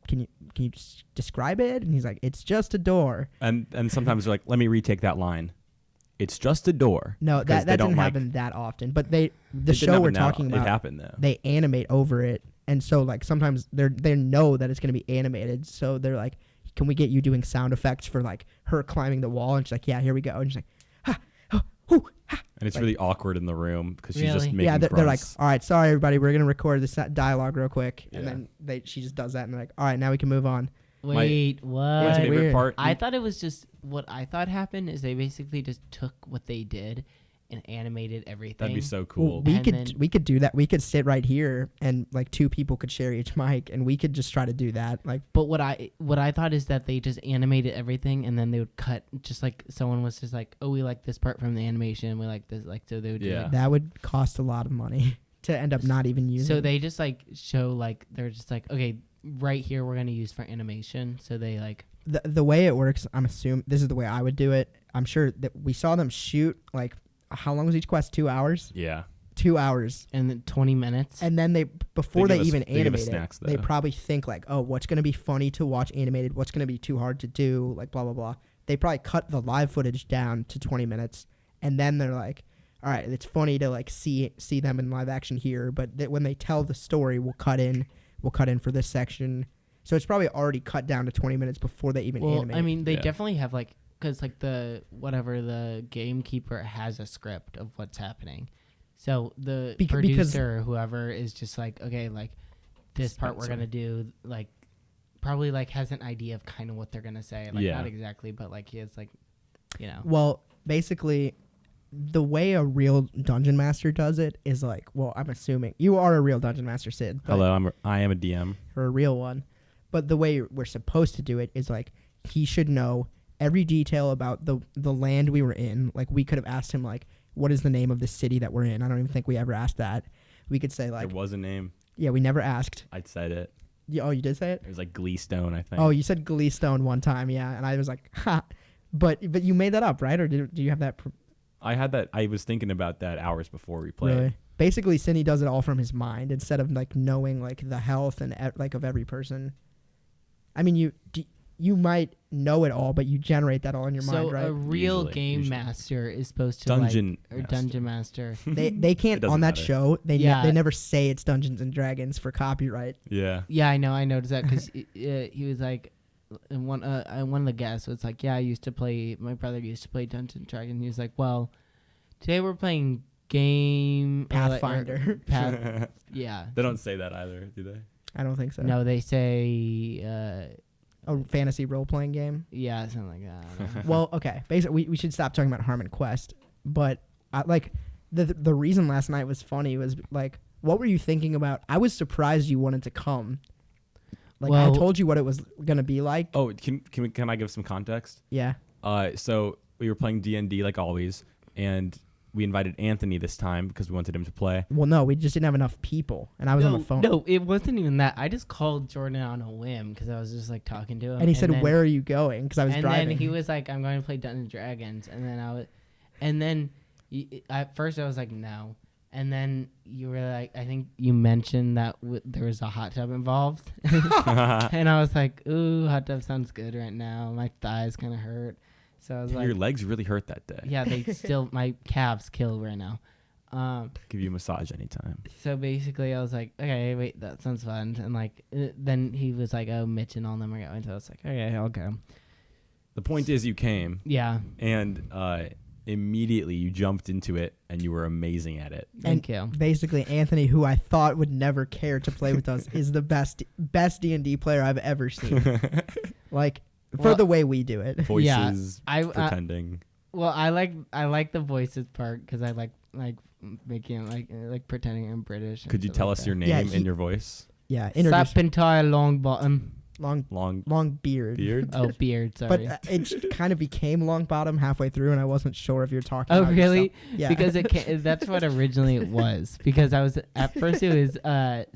can you just describe it? And he's like, it's just a door. and sometimes they're like, let me retake that line. It's just a door. No, 'Cause that they don't didn't like- happen that often. But the It didn't show happen we're that- talking about, It happened though. they animate over it, and so like sometimes they know that it's gonna be animated, so they're like, can we get you doing sound effects for like her climbing the wall? And she's like, yeah, here we go. And she's like, ha, oh, hoo, ha. And it's like- really awkward in the room because she's just Really? making Yeah, they're like, grunts. all right, sorry everybody, we're gonna record this dialogue real quick, and Yeah. then she just does that, and they're like, all right, now we can move on. Wait, what? My It's favorite weird. part. I thought it was just what I thought happened is they basically just took what they did and animated everything. That'd be so Well, cool. we And could then- we could do that. We could sit right here, and like two people could share each mic, and we could just try to do that. Like, But what I thought is that they just animated everything and then they would cut just like someone was just like, oh, we like this part from the animation, we like this, like so they would do Yeah. like, that would cost a lot of money to end up not even using. so they just like show like they're just like, okay, right here we're gonna use for animation. So they like the way it works, I'm assuming this is the way I would do it. I'm sure that we saw them shoot like, how long was each quest? 2 hours. Yeah. 2 hours. and then 20 minutes. And then before They they, give us- even they give us animate snacks, it, they though. probably think like, oh, what's gonna be funny to watch animated? What's gonna be too hard to do? Like blah blah blah. They probably cut the live footage down to 20 minutes, and then they're like, all right, it's funny to like see them in live action here, but when they tell the story, we'll cut in for this section. So it's probably already cut down to 20 minutes before they even Well, animate. I mean, they Yeah. definitely have like, because like the gamekeeper has a script of what's happening, so the Because- producer or whoever is just like, okay, like this part we're Spencer. gonna do like probably like has an idea of kind of what they're gonna say. Like Yeah. not exactly, but like he has like, you know. Well, basically, the way a real dungeon master does it is like, well, I'm assuming you are a real dungeon master, Sid. but Hello, I am a DM. For a real one. But the way we're supposed to do it is like he should know every detail about the land we were in. Like we could have asked him like, what is the name of the city that we're in? I don't even think we ever asked that. We could say like, There was a name. yeah, we never asked. I said it. Oh, you did say it? It was like Gleestone, I think. Oh, you said Gleestone one time, yeah, and I was like, ha. But you made that up, right? Or do you have that? I had that. I was thinking about that hours before we played. Really? Basically, Sidney does it all from his mind instead of like knowing like the health and like of every person. I mean, you might know it all, but you generate that all in your mind, So right? a real Usually- game usually. master is supposed to Dungeon like, or dungeon master. They can't doesn't on that matter. show. They Yeah. they never say it's Dungeons and Dragons for copyright. Yeah. Yeah, I know. I noticed that because he was like, one of the guests was like, yeah, my brother used to play Dungeons and Dragons. He was like, well, today we're playing game Pathfinder. Yeah. They don't say that either, do they? I don't think so. No, they say, A fantasy role playing game. yeah, something like that. I don't know. Well, okay. Basically, we should stop talking about Harmon Quest. But like the reason last night was funny was like, what were you thinking about? I was surprised you wanted to come. Like I Well- told you what it was gonna be like. Oh, can I give some context? Yeah. So we were playing D&D like always, and we invited Anthony this time because we wanted him to play. Well, no, we just didn't have enough people, and I was on the phone. No, it wasn't even that. I just called Jordan on a whim because I was just like talking to him. And he said, then- "Where are you going?" Because I was and driving. then he was like, "I'm going to play Dungeons and Dragons," and then at first I was like, "No," and then you were like, I think you mentioned that there was a hot tub involved, and I was like, "Ooh, hot tub sounds good right now. My thighs kind of hurt," so I was Your like, legs really hurt that day. "Yeah, they still my calves kill right now." Give you a massage anytime. So basically, I was like, "Okay, wait, that sounds fun," and like then he was like, "Oh, Mitch and all them are going," so I was like, "Okay, I'll go." The point is you came, Yeah, and immediately you jumped into it, and you were amazing at it. thank you. Basically, Anthony, who I thought would never care to play with us, is the best D&D player I've ever seen. Like for Well, the way we do it. Voices, I pretending. Well, I like the voices part because I like making like pretending I'm British. and Could you stuff tell like us your that. name Yeah, and your voice? Yeah, introduce Serpentine long bottom. long beard. Beard? Oh, beard. Sorry. But it kind of became long bottom halfway through, and I wasn't sure if you're talking. Oh about really? yourself. Yeah. Because that's what originally it was. Because I was at first it was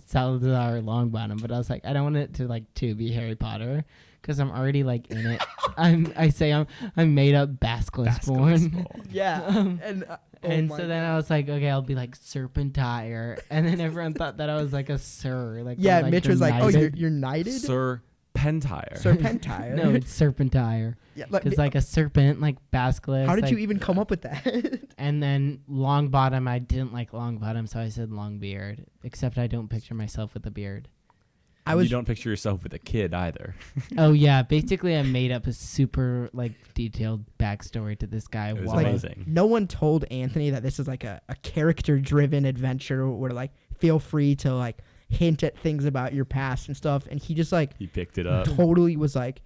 Salazar Longbottom, but I was like I don't want it to like to be Harry Potter because I'm already like in it. I'm made up Basilisk born. yeah, and And so then I was like, okay, I'll be like Serpentire, and then everyone thought that I was like a sir. Like yeah, like Mitch was like, "Oh, knighted. you're knighted, Sir Pentire. Serpentire." No, it's Serpentire. yeah, like, Because like a serpent, like basilisk. how did you like- even come up with that? And then Longbottom, I didn't like Longbottom, so I said Longbeard. Except I don't picture myself with a beard. I was You don't picture yourself with a kid either. Oh yeah, basically I made up a super like detailed backstory to this guy. It was while- amazing. no one told Anthony that this is like a character driven adventure where like feel free to like hint at things about your past and stuff, and he just like He picked it up. totally was like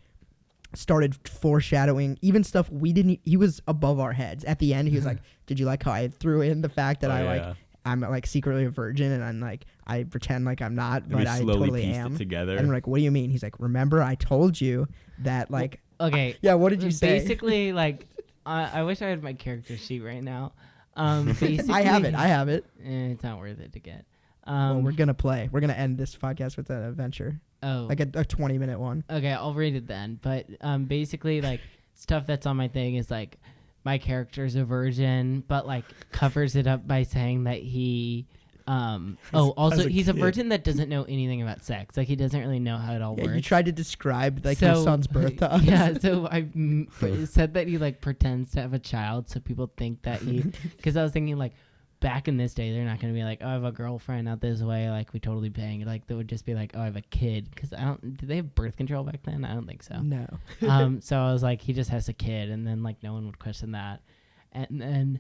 started foreshadowing even stuff we didn't. He was above our heads. At the end, he was like, "Did you like how I threw in the fact that Oh, I yeah. like I'm like secretly a virgin and I'm like I pretend like I'm not, And we but I slowly totally pieced am." it together. And we're like, "What do you mean?" He's like, "Remember, I told you that like." Okay. Yeah, what did you say? Basically, like I wish I had my character sheet right now. Basically, I have it. It's not worth it to get. Well, we're gonna play. We're gonna end this podcast with an adventure, like a 20-minute one. Okay, I'll read it then. But basically, like stuff that's on my thing is like my character's a virgin, but like covers it up by saying that he. Also as a he's a kid. virgin that doesn't know anything about sex. Like he doesn't really know how it all Yeah, you works. tried to describe like your son's birth to us. Yeah, so I said that he like pretends to have a child, so people think that he. Because I was thinking like, back in this day, they're not gonna be like, oh, I have a girlfriend out this way, like we totally bang. Like they would just be like, oh, I have a kid. Because I don't. Did they have birth control back then? I don't think so. No. So I was like, he just has a kid, and then like no one would question that, and then.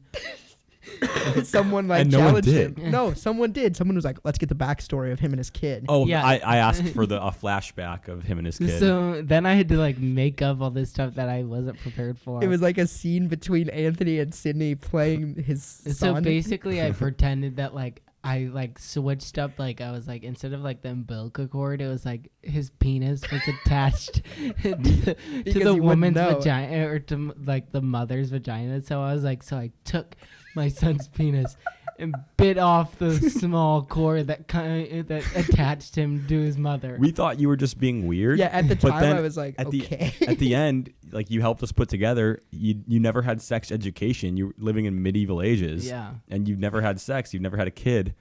someone like And no one challenged did. him. No, someone did. Someone was like, let's get the backstory of him and his kid. Oh, Yeah. I asked for a flashback of him and his kid. So then I had to like make up all this stuff that I wasn't prepared for. It was like a scene between Anthony and Sidney playing his So son. basically, I pretended that like I like switched up. Like I was like, instead of like the umbilical cord, it was like his penis was attached to Because the you wouldn't woman's know. vagina or to like the mother's vagina. So I was like, so I took my son's penis and bit off the small cord that that attached him to his mother. We thought you were just being weird. Yeah, at the But time then I was like, at okay. At the end, like you helped us put together, you never had sex education. You were living in medieval ages. Yeah. And you've never had sex. You've never had a kid.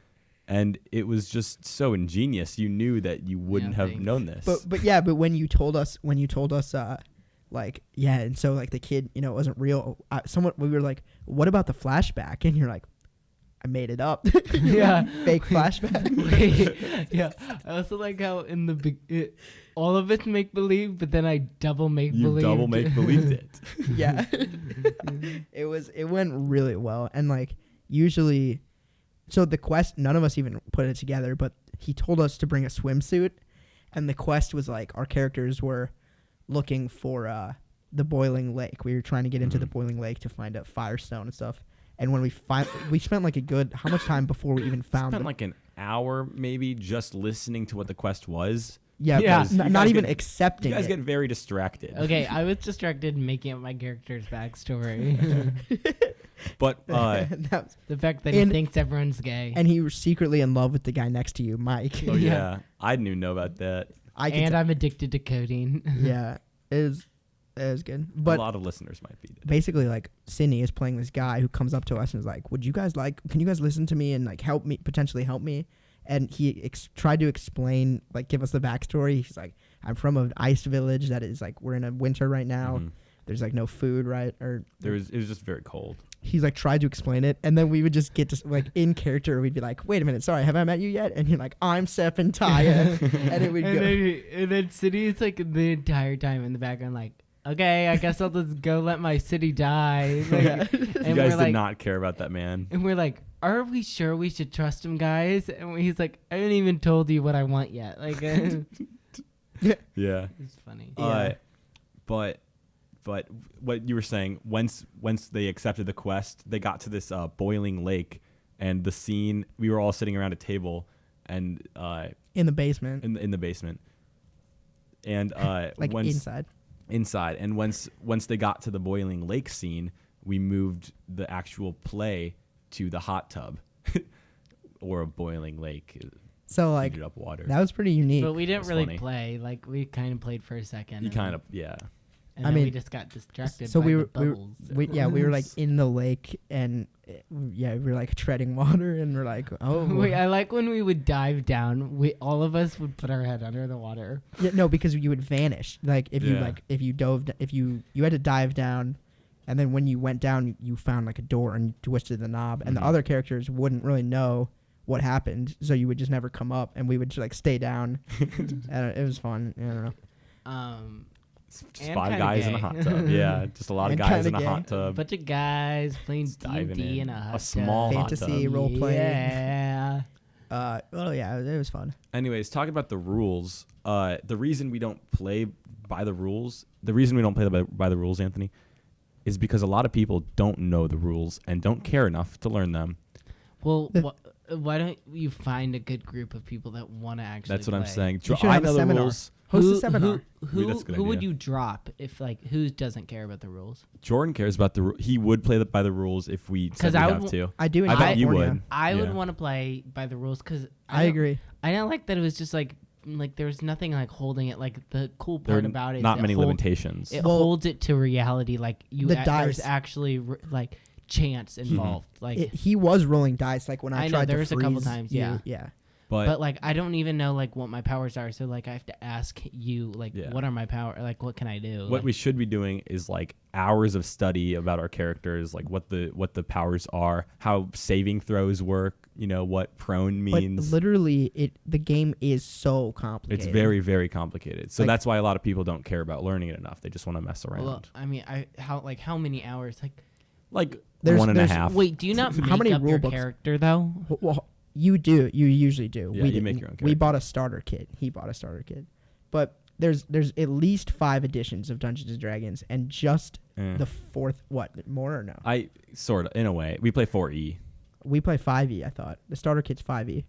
And it was just so ingenious. You knew that you wouldn't have thanks. known this. but when you told us like, yeah, and so like the kid, it wasn't real. We were like, what about the flashback? And you're like, I made it up. Yeah. Fake flashback. Wait, yeah. I also like how in the all of it's make believe, but then I double make you believe. double make believed it. Yeah. It went really well. And like usually, so the quest, none of us even put it together, but he told us to bring a swimsuit, and the quest was like our characters were looking for the boiling lake. We were trying to get into the boiling lake to find a firestone and stuff. And when we spent like a good, how much time before we even found Spent them? like an hour maybe just listening to what the quest was. Yeah, Yeah. because You not guys even get- accepting You guys it. get very distracted. Okay, I was distracted making up my character's backstory. But That was- The fact that And- he thinks everyone's gay. and he was secretly in love with the guy next to you, Mike. oh yeah, I didn't even know about that. I could And t- I'm addicted to codeine. yeah, it was good. A But lot of listeners might be. basically, like Sidney is playing this guy who comes up to us and is like, can you guys listen to me and like potentially help me? And he tried to explain, like, give us the backstory. He's like, I'm from an ice village that is like, we're in a winter right now. Mhm. There's like no food, right? Or It was just very cold. he's like tried to explain it, and then we would just get to like in character. We'd be like, wait a minute, sorry, have I met you yet? And you're like, I'm Sep and Taya, and it would go. And then City is like the entire time in the background, like, okay, I guess I'll just go let my city die. Like, Yeah. You and guys we're did like, not care about that man. and we're like, are we sure we should trust him, guys? And he's like, I haven't even told you what I want yet. Like, Yeah. it's funny. Yeah. But what you were saying, once they accepted the quest, they got to this boiling lake, and the scene, we were all sitting around a table, and In the basement, in the basement, and like inside, inside. and once they got to the boiling lake scene, we moved the actual play to the hot tub, or a boiling lake. So like Heated up water. that was pretty unique. But we didn't That's really funny. play. Like, we kind of played for a second. You kind of, yeah. And I then mean, we just got distracted so by we the were, bubbles. we were like in the lake, and we were like treading water, and we're like, oh Wait, I like when we would dive down. All of us would put our head under the water. yeah, no, because you would vanish. Like if Yeah. you had to dive down, and then when you went down, you found like a door and you twisted the knob, and the Mhm. other characters wouldn't really know what happened, so you would just never come up, and we would just like stay down. And it was fun. I don't know. Just And 5 kinda guys in a gay. hot tub. Yeah, just a lot of And guys kinda in a gay. hot tub. Bunch of guys playing diving D&D in. in a hot A small tub. hot Fantasy tub. role playing. Yeah. Well, yeah, it was fun. Anyways, talking about the rules, the reason we don't play by the rules, Anthony, is because a lot of people don't know the rules and don't care enough to learn them. Well, why don't you find a good group of people that want to actually That's what I'm play? saying. You should I have a know the seminar. rules. Host a seminar. Who, That's a good who would idea. you drop if, like, who doesn't care about the rules? Jordan cares about the he would play by the rules if we said 'Cause we I have would- to. I do. In I bet you California. would. I would Yeah. want to play by the rules because I agree. I don't like that it was just like there was nothing like holding it. Like, the cool There part are about it is not it many hold- limitations. It Well, holds it to reality. Like, the there's dice. actually like chance involved. Like, He was rolling dice, like when I I know, tried there to was a couple freeze times, you. yeah. Yeah. but like I don't even know like what my powers are. So like I have to ask you like Yeah. what are my power? Like what can I do? What Like, we should be doing is like hours of study about our characters, like what the powers are, how saving throws work, what prone means. But literally, the game is so complicated. It's very, very complicated. So Like- that's why a lot of people don't care about learning it enough. They just want to mess around. well, I mean, how many hours? Like There's- 1.5. there's- Wait, do you not make How many up rule your books? character though? Well, you do. You usually do. Yeah, we you make didn't. your own We character. bought a starter kit. He bought a starter kit. But there's at least 5 editions of Dungeons and Dragons, and just Eh. the 4th. What, more or no? I sort of, in a way. We play 4E. We play 5e. I thought the starter kit's 5e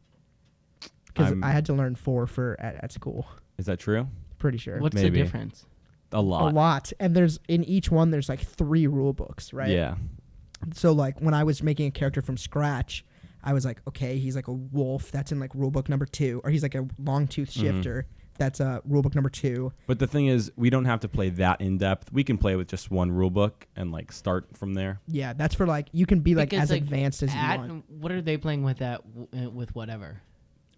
because I'm- I had to learn 4 at school. Is that true? Pretty sure. What's Maybe. the difference? A lot. A lot, and there's in each one there's like 3 rule books, right? Yeah. So like when I was making a character from scratch, I was like, okay, he's like a wolf. That's in like rule book number 2, or he's like a long tooth shifter. That's rule book number 2. But the thing is, we don't have to play that in depth. We can play with just one rule book and like start from there. Yeah, that's for like you can be like Because, as advanced as you want What are they playing with with whatever?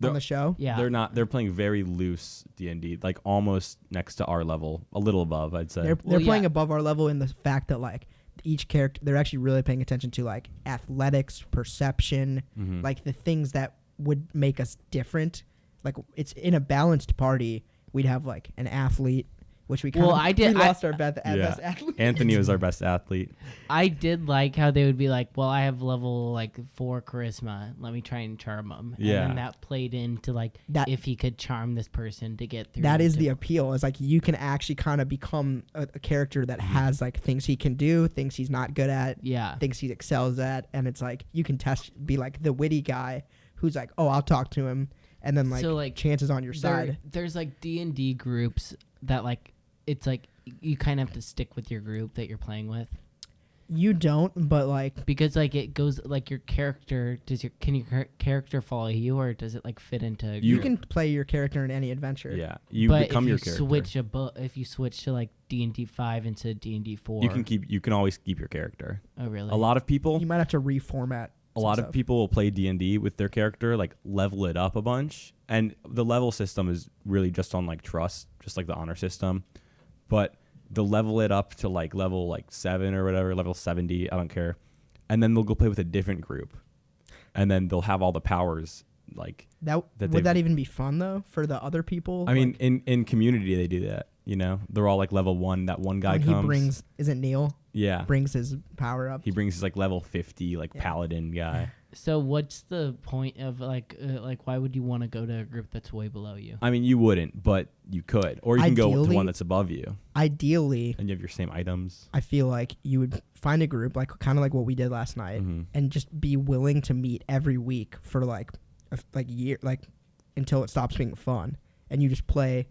on the show. Yeah. They're playing very loose D&D, like almost next to our level, a little above, I'd say. They're Well, playing yeah. above our level in the fact that like each character, they're actually really paying attention to like athletics, perception, Mhm. like the things that would make us different. Like it's in a balanced party, we'd have like an athlete, which we kind Well, of I did- we I- lost our best athlete. Anthony was our best athlete. I did like how they would be like, well, I have level like 4 charisma. Let me try and charm him. Yeah. And then that played into like That- if he could charm this person to get through. That is to- the appeal. Is like you can actually kind of become a character that has like things he can do, things he's not good at, Yeah. things he excels at, and it's like you can be like the witty guy who's like, oh, I'll talk to him, and then like, So, like, chances on your side. There's like D&D groups that like it's like you kind of have to stick with your group that you're playing with You don't, but like because like it goes like your character can your character follow you or does it like fit into a you group? can play your character in any adventure. Yeah. You but become if your you character. if you switch to like D&D 5 into D&D 4 You can always keep your character. oh really A lot of people You might have to reformat. a lot of people will play D&D with their character, like level it up a bunch. And the level system is really just on like trust, just like the honor system. But they'll level it up to like level like 7 or whatever, level 70, I don't care. And then they'll go play with a different group. And then they'll have all the powers like That that would that they've- even be fun though for the other people? I mean, Like, in community they do that, you know. They're all like level 1, that one guy when comes. he brings, is it Neil? Yeah. Brings his power up. He brings his like level 50 like Yeah. paladin guy. so what's the point of like why would you want to go to a group that's way below you I mean, you wouldn't, but you could. Or you can go to Ideally- one that's above you Ideally, and you have your same items. I feel like you would find a group like kind of like what we did last night, Mhm. and just be willing to meet every week for like year, like until it stops being fun, and you just play.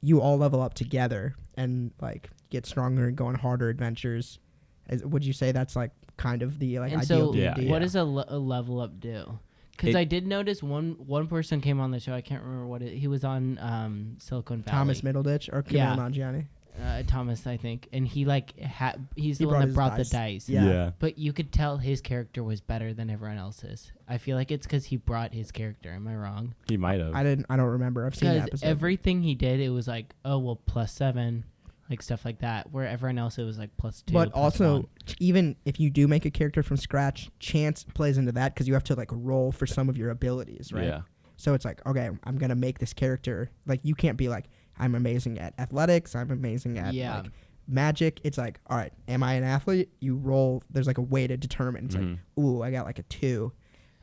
You all level up together and like get stronger and go on harder adventures. Would you say that's like kind of the like and ideal so Yeah, D&D? what does a level up do because It- I did notice one person came on the show I can't remember what he was on Silicon Valley Thomas Middleditch or Yeah. Camille Nanjiani? Thomas I think and he like he's He the one brought that his brought dice. the dice Yeah. but you could tell his character was better than everyone else's I feel like it's because he brought his character am I wrong He might have. I don't remember. I've seen the because episode. everything he did it was like oh well +7 like stuff like that where everyone else it was like +2 But also, +1. even if you do make a character from scratch, chance plays into that because you have to like roll for some of your abilities, right? Yeah. So it's like, okay, I'm gonna make this character. Like you can't be like, I'm amazing at athletics. I'm amazing at Yeah. like magic. It's like, all right, am I an athlete? You roll. There's like a way to determine. It's Mhm. like, ooh, I got like a 2.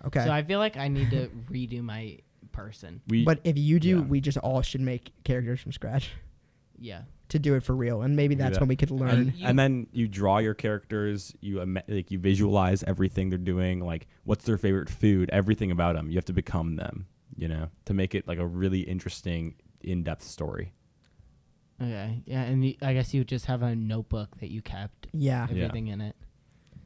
Okay. So I feel like I need to redo my person. But if you do, yeah. we just all should make characters from scratch Yeah. to do it for real, and maybe Do that's that. when we could learn. And then you draw your characters. You like you visualize everything they're doing. Like what's their favorite food? Everything about them. You have to become them. You know, to make it like a really interesting, in-depth story. Okay. Yeah, and I guess you would just have a notebook that you kept Yeah. everything in it.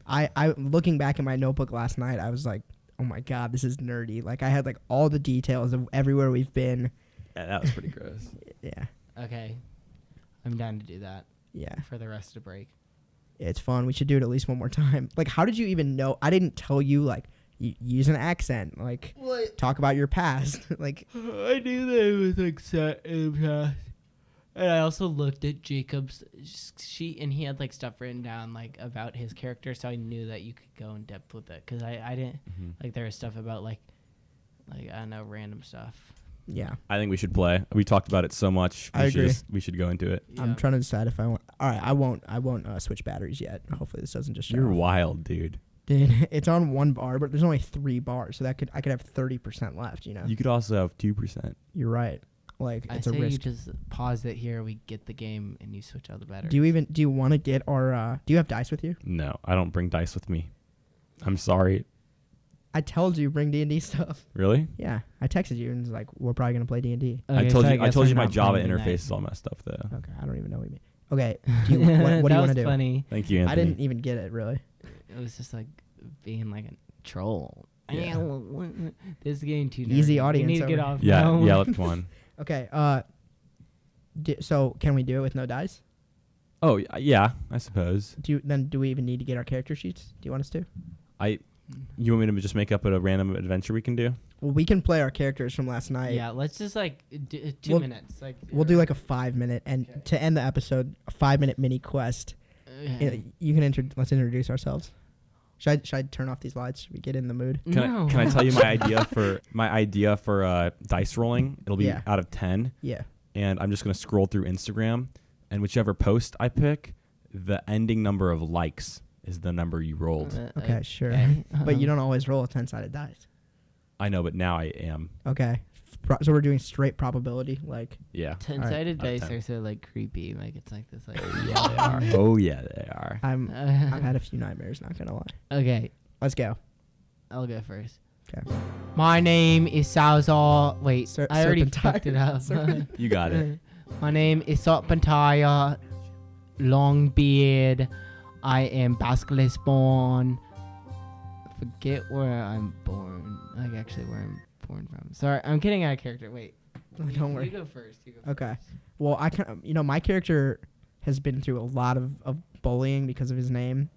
I looking back at my notebook last night, I was like, oh my god, this is nerdy. Like I had like all the details of everywhere we've been. Yeah, that was pretty gross. Yeah. Okay. I'm down to do that Yeah. for the rest of the break. It's fun. We should do it at least one more time. Like, how did you even know? I didn't tell you, like, use an accent. Like, talk about your past. Like, I knew that it was like set in the past. And I also looked at Jacob's sheet, and he had like stuff written down like about his character, so I knew that you could go in depth with it. Cause I didn't Mhm. like there was stuff about like I don't know random stuff. Yeah. I think we should play. We talked about it so much. I agree. We should go into it. I'm trying to decide if I want. All right, I won't switch batteries yet. Hopefully this doesn't just. You're shut off. wild, dude. Dude, it's on one bar, but there's only 3 bars, so I could have 30% left. You know. You could also have 2%. You're right. Like I it's say a you risk. just pause it here. We get the game and you switch out the battery. Do you want to get our? Do you have dice with you? No, I don't bring dice with me. I'm sorry. I told you bring D&D stuff. Really? Yeah, I texted you and was like, we're probably gonna play D&D. I told you my Java interface is all messed up though. Okay, I don't even know what you mean. Okay, do you, what do you want to That was do? funny. Thank you, Anthony. I didn't even get it really. It was just like being like a troll. Yeah. This is getting too nerdy. Easy We audience need to get over off. Yeah, now. yeah, let's go on. Okay, so can we do it with no dice? Oh, yeah, I suppose. Do we even need to get our character sheets? Do you want us to? You want me to just make up a random adventure we can do? Well, we can play our characters from last night. Yeah, let's just like 2 We'll- minutes. Like We'll do like a 5-minute, and to end the episode, a 5-minute mini quest. You can let's introduce ourselves. Should I turn off these lights? Should we get in the mood? No. Can I tell you my idea for dice rolling? It'll be Yeah. out of 10, Yeah. and I'm just gonna scroll through Instagram, and whichever post I pick, the ending number of likes is the number you rolled. Okay, sure. okay. But you don't always roll a 10-sided dice. I know, but now I am. Okay. So we're doing straight probability, like. Yeah. 10-sided Out of dice 10. are so like creepy. Like it's like this. Like Yeah, they are. Oh yeah, they are. I've had a few nightmares. Not gonna lie. Okay, Let's go. I'll go first. Okay. My name is Salzar. Wait, I already Serpentine. fucked it up. You got it. My name is Serpentire Longbeard. I am Basilisk born. Forget where I'm born. Like actually where I'm born from. Sorry, I'm getting out of character. Wait. Don't worry. You go first. Okay. Well, I can. My character has been through a lot of bullying because of his name.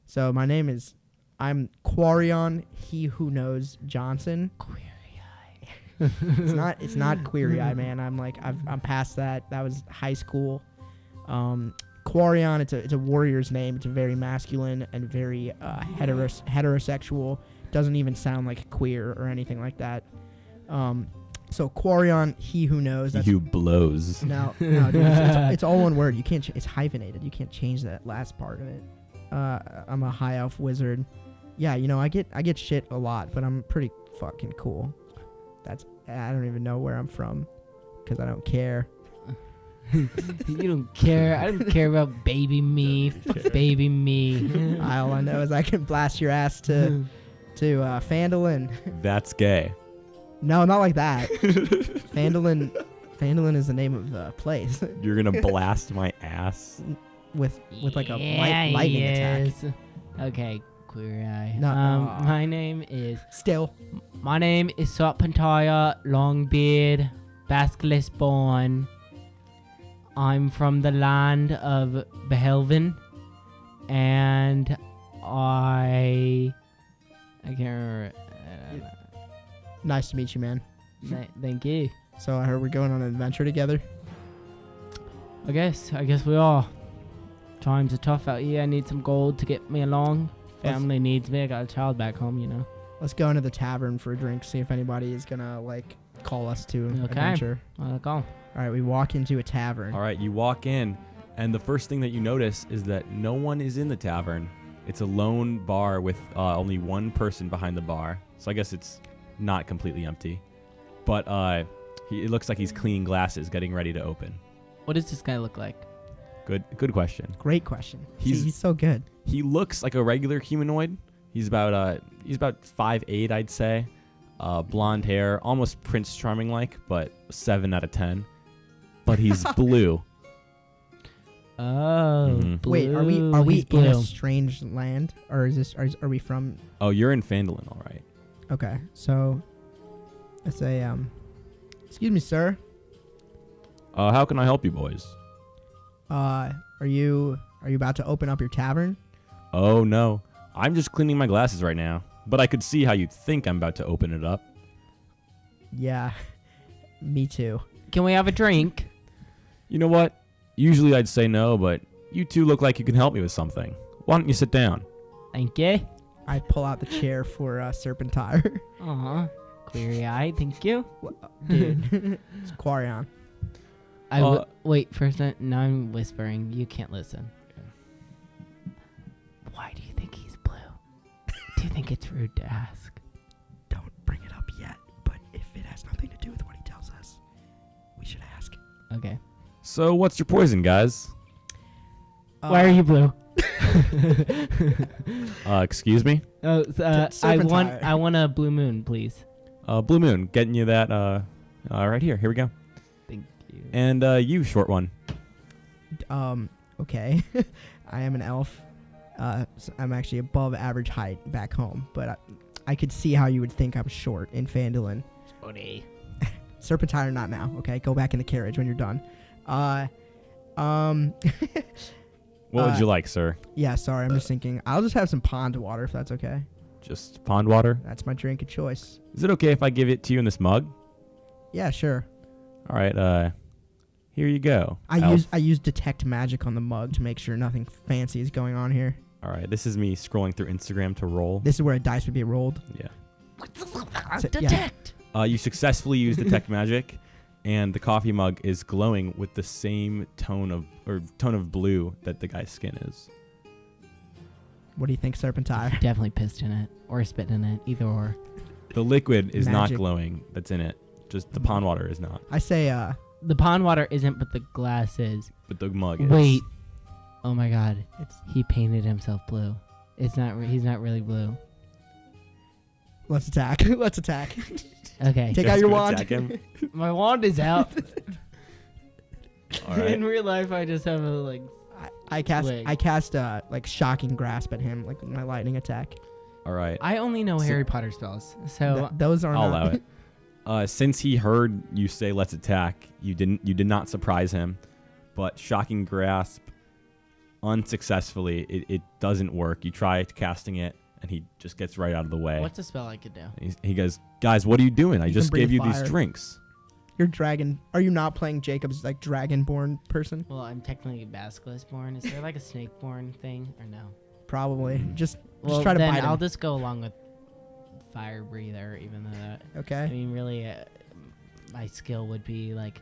So my name is. I'm Quarion, he who knows Johnson. It's not Query Eye, man. I'm past that. That was high school. Quarion, it's a warrior's name. It's very masculine and very heterosexual. Doesn't even sound like queer or anything like that. So Quarion, he who knows. That's You blows. no, dude, it's all one word. You can't. It's hyphenated. You can't change that last part of it. I'm a high elf wizard. Yeah, I get shit a lot, but I'm pretty fucking cool. I don't even know where I'm from, because I don't care. You don't care. I don't care about baby me. Fuck baby me. All I know is I can blast your ass to Phandalin. That's gay. No, not like that. Phandalin is the name of the place You're gonna blast my ass. with like a Yeah, lightning attack. yes. Okay, queer eye. No, my name is Still. Serpentire Longbeard Basilisk born. I'm from the land of Behelvin, and I can't remember. Nice to meet you, man. Thank you. So I heard we're going on an adventure together. I guess we are. Times are tough out here. I need some gold to get me along. Family needs me. I got a child back home, Let's go into the tavern for a drink. See if anybody is gonna call us to an adventure. I'll go. All right, we walk into a tavern. All right, you walk in, and the first thing that you notice is that no one is in the tavern. It's a lone bar with only one person behind the bar. So I guess it's not completely empty. But it looks like he's cleaning glasses, getting ready to open. What does this guy look like? Good question. Great question. He's- He's so good. He looks like a regular humanoid. He's about 5'8", I'd say. Blonde hair, almost Prince Charming like, but 7 out of 10. But he's blue. Oh, Mhm. blue. Wait, are we He's in a blue. strange land, or is this are we from? Oh, you're in Phandalin, all right. Okay, so let's say excuse me, sir. How can I help you, boys? Are you about to open up your tavern? Oh no, I'm just cleaning my glasses right now. But I could see how you'd think I'm about to open it up. Yeah, me too. Can we have a drink? You know what? Usually I'd say no, but you two look like you can help me with something. Why don't you sit down? Thank you. I pull out the chair for Serpentire. Uh-huh. Query eye, thank you. Dude, it's Quarion. Wait, first, now I'm whispering. You can't listen. Why do you think he's blue? Do you think it's rude to ask? Don't bring it up yet, but if it has nothing to do with what he tells us, we should ask. Okay. So what's your poison, guys? Why are you blue? Excuse me? Oh, Serpentine. I want a blue moon, please. Blue Moon, getting you that right here. Here we go. Thank you. And you, short one. Okay. I am an elf. So I'm actually above average height back home, but I could see how you would think I'm short in Phandalin. Sorry. Serpentine or not now, okay? Go back in the carriage when you're done. What would you like, sir? Yeah, sorry, I'm just thinking. I'll just have some pond water if that's okay. Just pond water? That's my drink of choice. Is it okay if I give it to you in this mug? Yeah, sure. All right, here you go. I use detect magic on the mug to make sure nothing fancy is going on here. All right, this is me scrolling through Instagram to roll. This is where a dice would be rolled. Yeah. Detect. You successfully used detect magic, and the coffee mug is glowing with the same tone of blue that the guy's skin is. What do you think, Serpentine? Definitely pissed in it or spit in it, either or. The liquid is not Magic. glowing. That's in it. Just the pond water is not. I say, The pond water isn't, but the glass is. But the mug is. Wait. Oh my God. it's He painted himself blue. It's not. He's not really blue. let's attack. Let's attack. Okay. Take Just out your gonna wand. attack him? My wand is out. All right. In real life, I just have a like. I cast Swig. like shocking grasp at him, like my lightning attack. All right. I only know So- Harry Potter spells, so Those are I'll not. allow it. Since he heard you say "let's attack," you did not surprise him, but shocking grasp, unsuccessfully, it doesn't work. You try casting it, and he just gets right out of the way. what's a spell I could do? He goes, "Guys, what are you doing? I You just can gave breathe you fire. these drinks." You're dragon. Are you not playing Jacob's like dragonborn person? Well, I'm technically basilisk born. Is there like a snake born thing or no? Probably. Just Well, try to then bite I'll him. just go along with fire breather, even though that. I Okay. mean, really, my skill would be like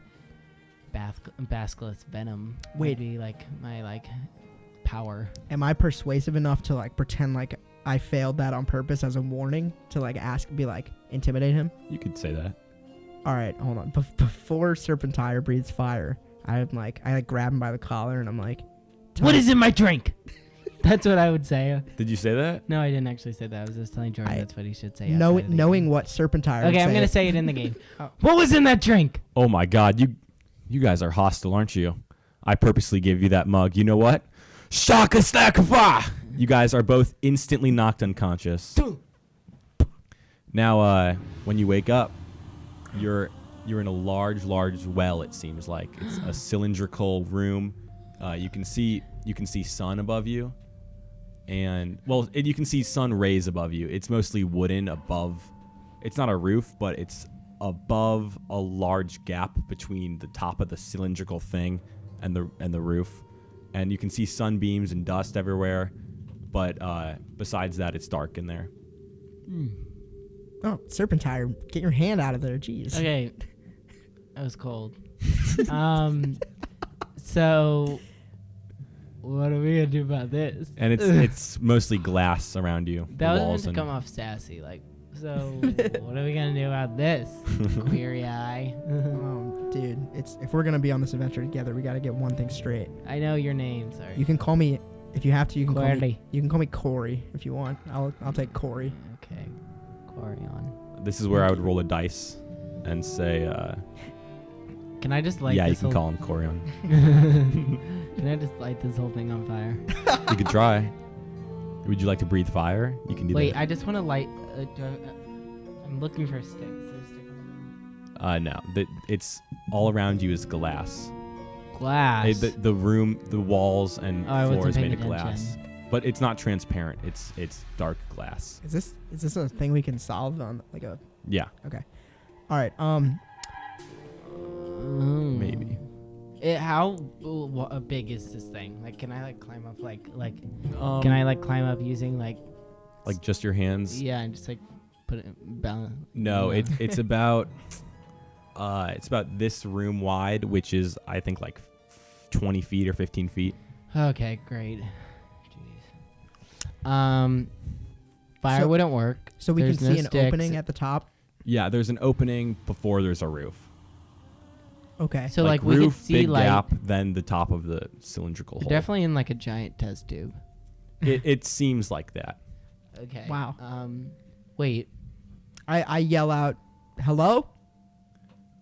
basilisk venom. Wait. Would be like my like power. Am I persuasive enough to like pretend like I failed that on purpose as a warning to like intimidate him? You could say that. All right, hold on. Before Serpentire breathes fire, I grab him by the collar and I'm like, What is in my drink? That's what I would say. Did you say that? No, I didn't actually say that. I was just telling Jordan that's what he should say. Know, outside of the knowing game. what Serpentire would Okay, I'm say. gonna say it in the game. Oh. What was in that drink? Oh my God, you guys are hostile, aren't you? I purposely gave you that mug. You know what? Shaka Stakafa! You guys are both instantly knocked unconscious. Now, when you wake up, you're in a large well. It seems like it's a cylindrical room. You can see sun above you, and you can see sun rays above you. It's mostly wooden above. It's not a roof, but it's above a large gap between the top of the cylindrical thing and the roof, and you can see sunbeams and dust everywhere. But besides that, it's dark in there. Oh, Serpentire, get your hand out of there, jeez. Okay, that was cold. So what are we gonna do about this? And it's mostly glass around you. That the was meant walls to and come off sassy, like. So what are we gonna do about this? Query eye. Dude, if we're gonna be on this adventure together, we gotta get one thing straight. I know your name. Sorry. You can call me if you have to. You can call me. Query. You can call me Corey if you want. I'll take Corey. Okay. Query on. This is where I would roll a dice and say, Can I just light yeah, you this can whole call him Corion. Can I just light this whole thing on fire? You could try. Would you like to breathe fire? You can do Wait, that. I just want to light. I'm looking for a stick. Is there a stick on No. It's all around you is glass. there? Glass. The room, the walls and Oh, I floor wasn't is made paying of glass. But it's not transparent. It's dark glass. Is this a thing we can solve on like a? Yeah, Okay. All right. maybe. How big is this thing? Like, can I like climb up? Like, Can can I like climb up using like? like just your hands? Yeah, and just like. put it balance. No, it's about this room wide, which is I think like 20 feet or 15 feet. Okay, great. Jeez. Fire So- wouldn't work. So we There's can no see an sticks. opening at the top. Yeah, there's an opening before there's a roof. Okay. So like we roof, could see big like gap, then the top of the cylindrical we're hole. definitely in like a giant test tube. It seems like that. Okay. Wow. Wait. I yell out, "Hello!"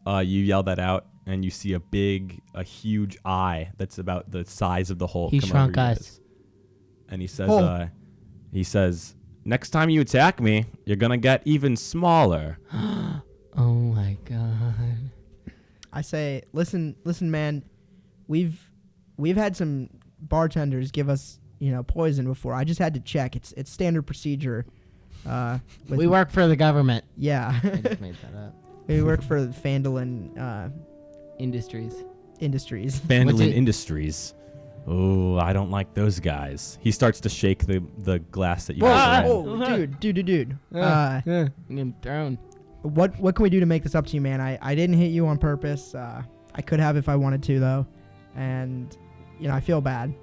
You yell that out, and you see a huge eye that's about the size of the hole. He come shrunk over you us. guys. And he says, next time you attack me, you're gonna get even smaller. Oh my god. I say, "Listen, man. We've had some bartenders give us, poison before. I just had to check. It's standard procedure." We work for the government. Yeah. I just made that up. We work for Fandolin Industries. Industries. Fandolin Industries. Oh, I don't like those guys. He starts to shake the glass that you guys are in. Whoa, dude. I'm getting thrown. What can we do to make this up to you, man? I didn't hit you on purpose. I could have if I wanted to, though. And, I feel bad.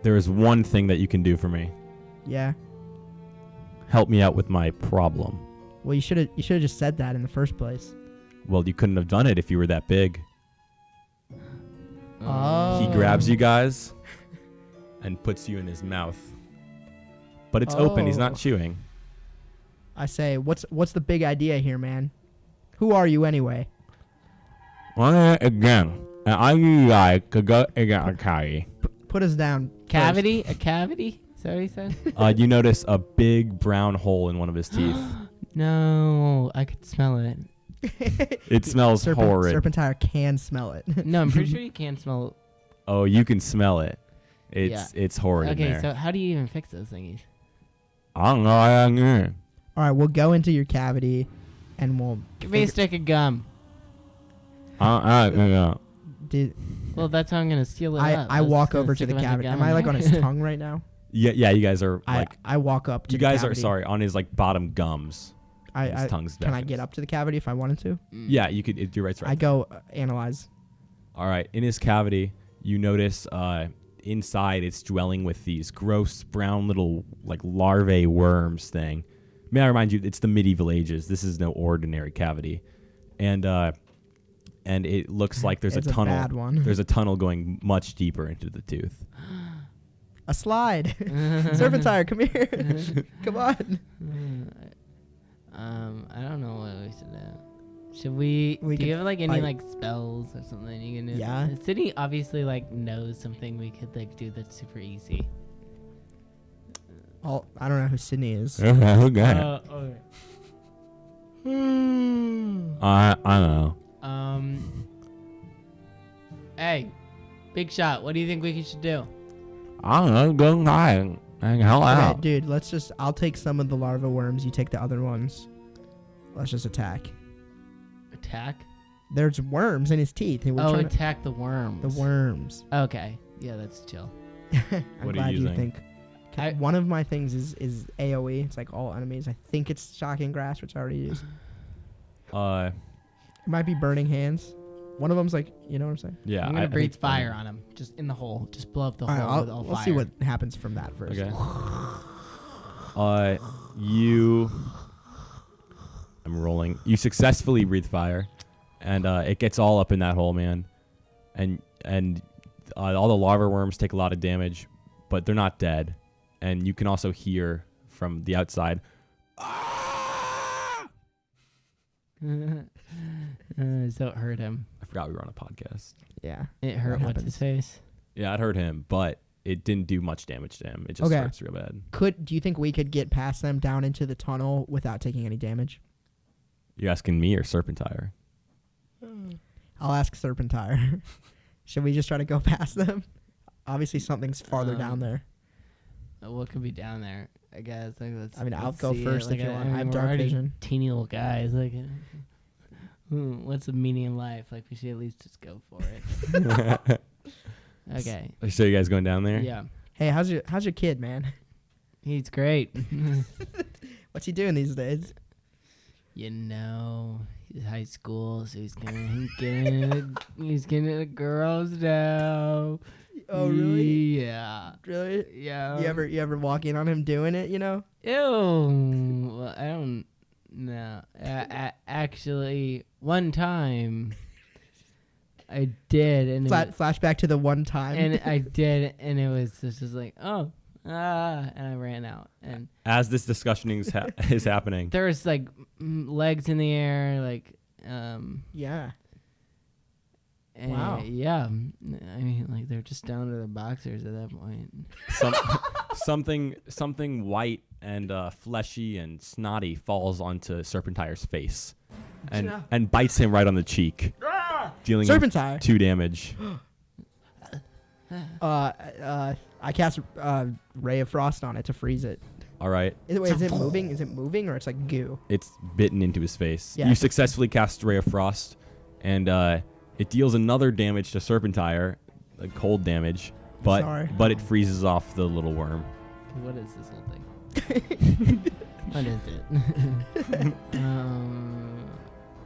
There is one thing that you can do for me. Yeah. Help me out with my problem. Well, you should have just said that in the first place. Well, you couldn't have done it if you were that big. Oh. He grabs you guys and puts you in his mouth. But it's open. He's not Oh. chewing. I say, what's the big idea here, man? Who are you anyway? Again, I like to go again. Put us down. Cavity? A cavity? Is that what he said? You notice a big brown hole in one of his teeth. No, I could smell it. It smells horrid. Serpentire can smell it. No, I'm pretty sure you can smell. Oh, you can smell it. It's horrid in Okay, there. so how do you even fix those thingies? I don't know. All right, we'll go into your cavity, and we'll. Give me a stick of gum. Did, Well, that's how I'm gonna seal it up. I was walk gonna over to stick the a bunch of cavity. gum Am I in like there. on his tongue right now? Yeah, you guys are like I walk up to you the guys cavity. are sorry on his like bottom gums. His tongue's Can I back. get up to the cavity if I wanted to? Yeah, you could. You're right. I go analyze. All right. In his cavity, you notice inside it's dwelling with these gross brown little like larvae worms thing. May I remind you, it's the medieval ages. This is no ordinary cavity, and it looks like there's It's a tunnel. bad one. There's a tunnel going much deeper into the tooth. A slide. Serpentire, come here. Come on. I don't know what we should do. Should we do could you have like any fight. like spells or something you can do? Yeah. Sidney obviously like knows something we could like do that's super easy. I don't know who Sidney is. Okay. Okay. I don't know. Hey, big shot. What do you think we should do? I don't know. Go high and hell Okay, dude, I'll take some of the larva worms. You take the other ones. Let's just attack. Attack? There's worms in his teeth. And we're Oh, trying to- attack the worms. the worms. Okay. Yeah, that's chill. I'm What are glad you using? think. One of my things is AoE. It's like all enemies. I think it's shocking grass, which I already used. It might be burning hands. One of them's like, you know what I'm saying? Yeah. I'm gonna I breathe think- fire on him, just in the hole. Just blow up the All right, hole with all we'll fire. see what happens from that first. Okay. I'm rolling. You successfully breathe fire, and it gets all up in that hole, man. And all the larva worms take a lot of damage, but they're not dead. And you can also hear from the outside. So it hurt him. I forgot we were on a podcast. Yeah. It hurt What what's his happens? face. Yeah, it hurt him, but it didn't do much damage to him. It just Okay. hurts real bad. Do you think we could get past them down into the tunnel without taking any damage? You asking me or Serpentire? I'll ask Serpentire. Should we just try to go past them? Obviously, something's farther down there. What could be down there? I guess. Like, I'll let's go see first it. if you want. I have we're dark already vision. Teeny little guys. Like, what's the meaning in life? Like, we should at least just go for it. Okay. So you guys going down there? Yeah. Hey, how's your kid, man? He's great. What's he doing these days? He's high school, so he's getting the girls now. Oh, really? Yeah. Really? Yeah. You ever walk in on him doing it, you know? Ew. Well, I don't know. Actually, one time I did, and Flashback to the one time. and I did, and it was just like, and I ran out. And As this discussion is happening, there was like legs in the air, like yeah. and Wow. yeah. I mean, like they're just down to the boxers at that point. something white and fleshy and snotty falls onto Serpentire's face, and bites him right on the cheek, dealing him Serpentire. 2 damage. I cast Ray of Frost on it to freeze it. All right, Is it moving? Is it moving or it's like goo? it's bitten into his face. Yeah. You successfully cast Ray of Frost, and it deals another damage to Serpentire, like cold damage, Sorry. but it freezes off the little worm. What is this whole thing? What is it?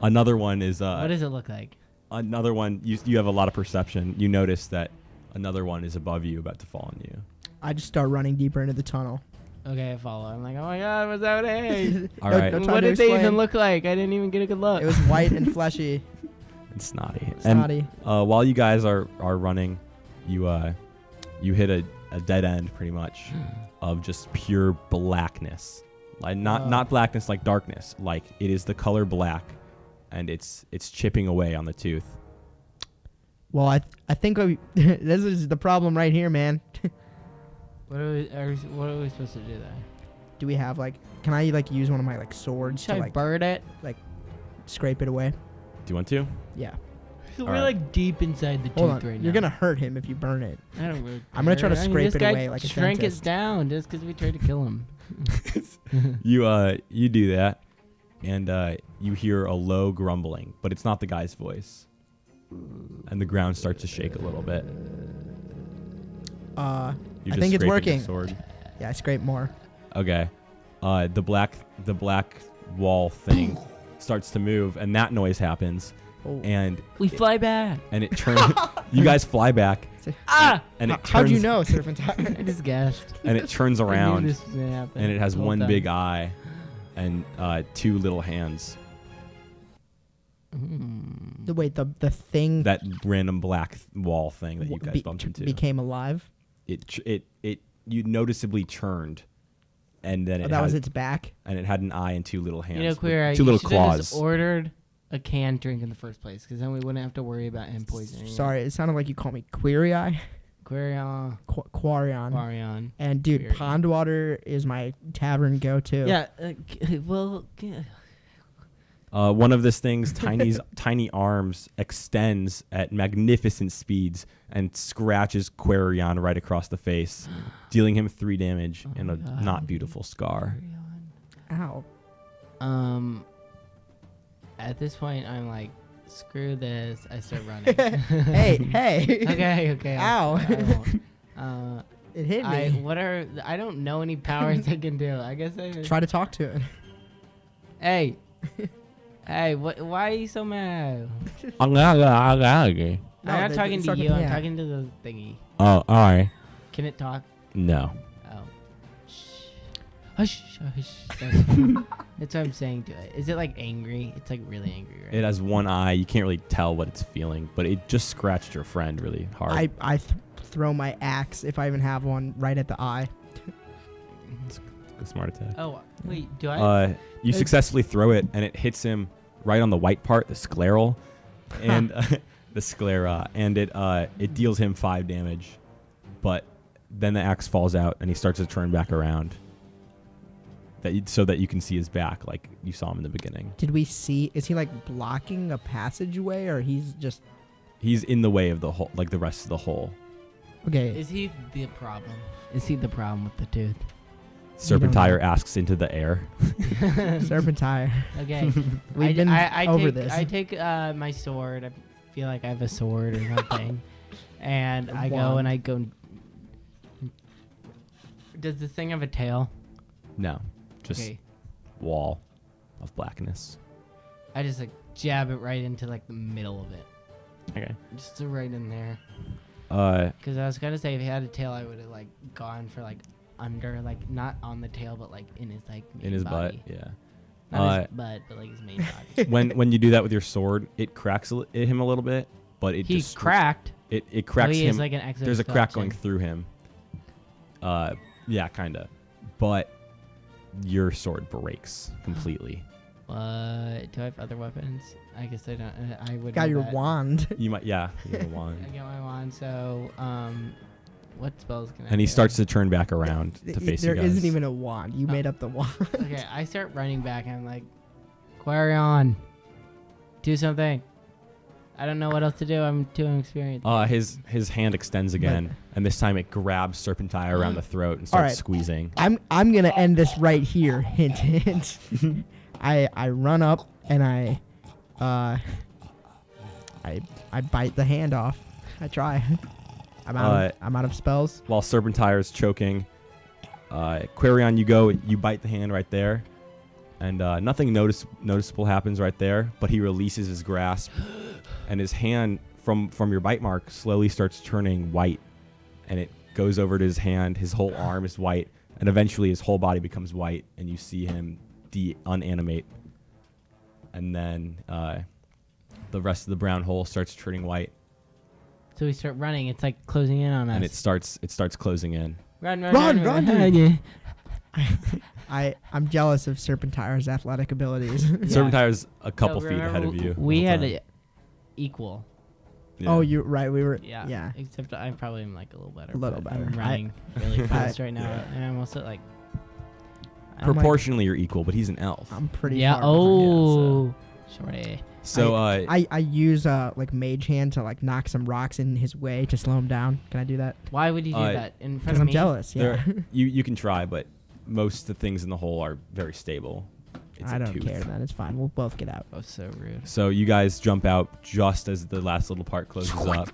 Another one is What does it look like? another one. You have a lot of perception. You notice that another one is above you, about to fall on you. I just start running deeper into the tunnel. Okay, I follow. I'm like, oh my god, what's that? Hey. All right. No time What to did they explain. even look like? I didn't even get a good look. It was white and fleshy. It's snotty. Snotty. And while you guys are running, you hit a dead end pretty much of just pure blackness. Like not blackness like darkness. Like it is the color black, and it's chipping away on the tooth. Well, I think this is the problem right here, man. What are we supposed to do there? Do we have can I use one of my swords Should I to bird it? scrape it away? Do you want to? Yeah. We're Alright. like deep inside the Hold tooth on. right now. You're gonna hurt him if you burn it. I don't really I'm gonna try to care. scrape this it guy away like a shrank dentist. it down just because we tried to kill him. You do that, and you hear a low grumbling, but it's not the guy's voice, and the ground starts to shake a little bit. You're I just think it's scraping your working. Sword. Yeah, I scrape more. Okay. The black wall thing starts to move, and that noise happens, Oh. and We fly back. it turns. You guys fly back, and it turns. How'd you know, Serpentine? I just guessed. And it turns I knew around, this was gonna happen and it has the whole one time. big eye, and 2 little hands. Wait, the thing That random black wall thing that you guys bumped into. became alive. It you noticeably churned, and then Oh, it that had, was its back. and it had an eye and 2 little hands. You know, with Queer, 2 little you should've claws. just ordered a canned drink in the first place, because then we wouldn't have to worry about him poisoning. Sorry, it sounded like you called me Query Eye. Quarion. Quarion. Quarion. And dude, Query. pond water is my tavern go-to. Yeah. Well. One of this thing's tiny arms extends at magnificent speeds and scratches Quarion right across the face, dealing him 3 damage and a God. not beautiful scar. Ow. At this point, I'm like, screw this. I start running. Hey. Okay. Ow. I won't. It hit me. I don't know any powers I can do. I guess I Try to talk to it. Hey. Hey, why are you so mad? I'm No, not talking to you. I'm yeah. talking to the thingy. Oh, all right. Can it talk? No. Oh. Shh. Hush. That's what I'm saying to it. Is it angry? It's really angry, right? It has 1 eye. You can't really tell what it's feeling, but it just scratched your friend really hard. I throw my axe, if I even have one, right at the eye. Good smart attack. Oh, wait. Do I? You successfully throw it, and it hits him right on the white part, the scleral, and the sclera, and it deals him 5 damage. But then the axe falls out, and he starts to turn back around, so that you can see his back, like you saw him in the beginning. Did we see? Is he blocking a passageway, or he's just He's in the way of the hole, like the rest of the hole. okay? Is he the problem? Is he the problem with the tooth? Serpentire asks into the air. Serpentire. Okay. We've been over take, this. I take my sword. I feel like I have a sword or something. And I go Wand. and I go. Does this thing have a tail? No, just Okay. wall. of blackness. I just like jab it right into like the middle of it. Okay. Just right in there. Uh, Because I was gonna say if he had a tail, I would have like gone for like under, like not on the tail, but like in his like main in his body. butt, yeah. Not his butt, but like his main body. when you do that with your sword, it cracks him a little bit, but it He just cracked. It cracks he him. is like an There's a crack exoskeleton. going through him. Yeah, kinda, but your sword breaks completely. What? Do I have other weapons? I guess I don't. I would. Got know your that. wand. You might, yeah, you have a I wand. got my wand. So, what spells can I? And he do? starts to turn back around to face you There guys. isn't even a wand. You made up the wand. Okay, I start running back and I'm like, Quarion, do something. I don't know what else to do. I'm too inexperienced. His hand extends again, and this time it grabs Serpentire around the throat and starts Alright. squeezing. I'm gonna end this right here. Hint, hint. I run up and I bite the hand off. I try. I'm out of spells. While Serpentire is choking, Quarion, you bite the hand right there, and nothing noticeable happens right there. But he releases his grasp, and his hand from your bite mark slowly starts turning white, and it goes over to his hand. His whole arm is white, and eventually his whole body becomes white, and you see him unanimate. And then the rest of the brown hole starts turning white, So we start running. It's like closing in on us. and it starts closing in. Run, Run, dude. I'm jealous of Serpentire's athletic abilities. Yeah. Serpentire's a couple So feet ahead of you. We the had whole time. equal. Yeah. Oh, you're right. We were. Yeah. Yeah. Except I probably am like a little better. A little but better. I'm running really fast right now, and I'm also like. I'm like- Proportionally, you're equal, but he's an elf. I'm pretty. Yeah. Far behind. Oh. Shorty. So I use like mage hand to like knock some rocks in his way to slow him down. Can I do that? Why would you do Uh, that in front Because of I'm me? jealous. Yeah. you can try, but most of the things in the hole are very stable. It's I a don't tooth. care. Then it's fine. We'll both get out. Oh, so rude. So you guys jump out just as the last little part closes up,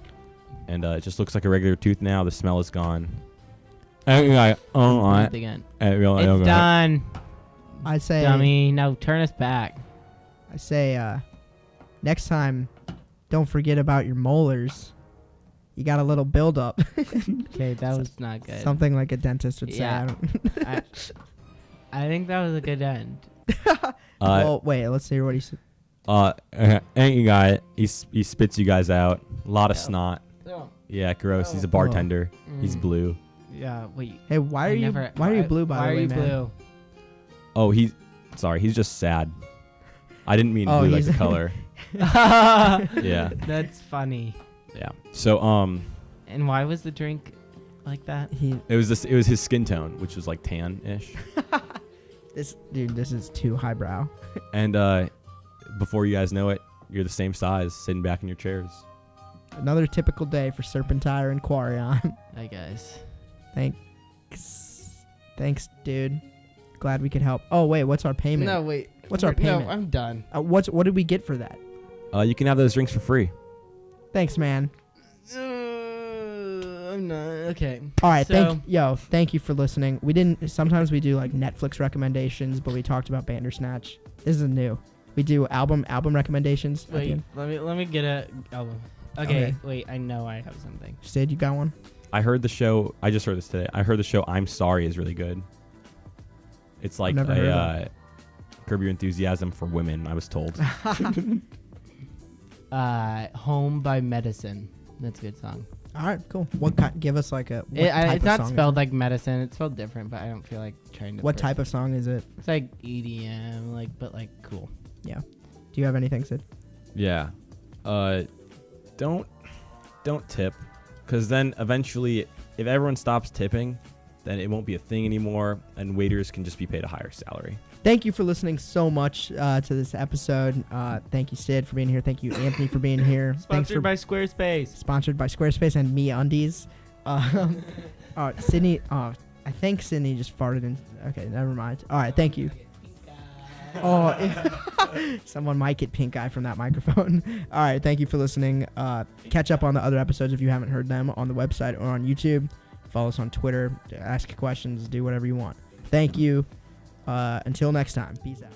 and it just looks like a regular tooth now. The smell is gone. Again. It's done, I say. dummy. Now turn us back. I say. Next time, don't forget about your molars. You got a little buildup. Okay, that was not good. Something like a dentist would say. Yeah. I don't I think that was a good end. well, wait. Let's hear what he said. ain't you guy? He spits you guys out. A lot of Yeah. snot. Oh. Yeah, gross. He's a Oh. bartender. He's Mm. blue. Yeah. Wait. Hey, why are you? Why are you blue? By why the are way, you man. blue? Oh, sorry. He's just sad. I didn't mean Oh, blue like he's- the color. Yeah. That's funny. Yeah. So And why was the drink like that? it was his skin tone, which was like tan-ish. This is too highbrow. And before you guys know it, you're the same size, sitting back in your chairs. Another typical day for Serpentire and Quarion. Hi guys. Thanks, dude. Glad we could help. Oh wait, what's our payment? No, wait. What's our payment? No, I'm done. What did we get for that? You can have those drinks for free. Thanks, man. I'm not. Okay. All right, So- thank you for listening. Sometimes we do like Netflix recommendations, but we talked about Bandersnatch. This is new. We do album recommendations. at the Wait, end. let me get a album. Okay, Okay. wait, I know I have something. Sid, you got one? I heard the show. I just heard this today. I heard the show I'm Sorry is really good. It's like never heard of Curb Your Enthusiasm for women, I was told. Home by Medicine. That's a good song. All right, cool. What kind? Give us like a. What type It's of not song is spelled it? like medicine. It's spelled different, but I don't feel like trying to. What type of song is it? It's like EDM, but cool. Yeah. Do you have anything, Sid? Yeah. Don't tip, because then eventually, if everyone stops tipping, then it won't be a thing anymore, and waiters can just be paid a higher salary. Thank you for listening so much to this episode. Thank you, Sid, for being here. Thank you, Anthony, for being here. Sponsored by Squarespace. Sponsored by Squarespace and Me Undies. Sydney. I think Sydney just farted in. Okay, never mind. All right, thank you. Someone might get pink eye from that microphone. All right, thank you for listening. Catch up on the other episodes if you haven't heard them on the website or on YouTube. Follow us on Twitter. Ask questions. Do whatever you want. Thank you. Until next time. Peace out.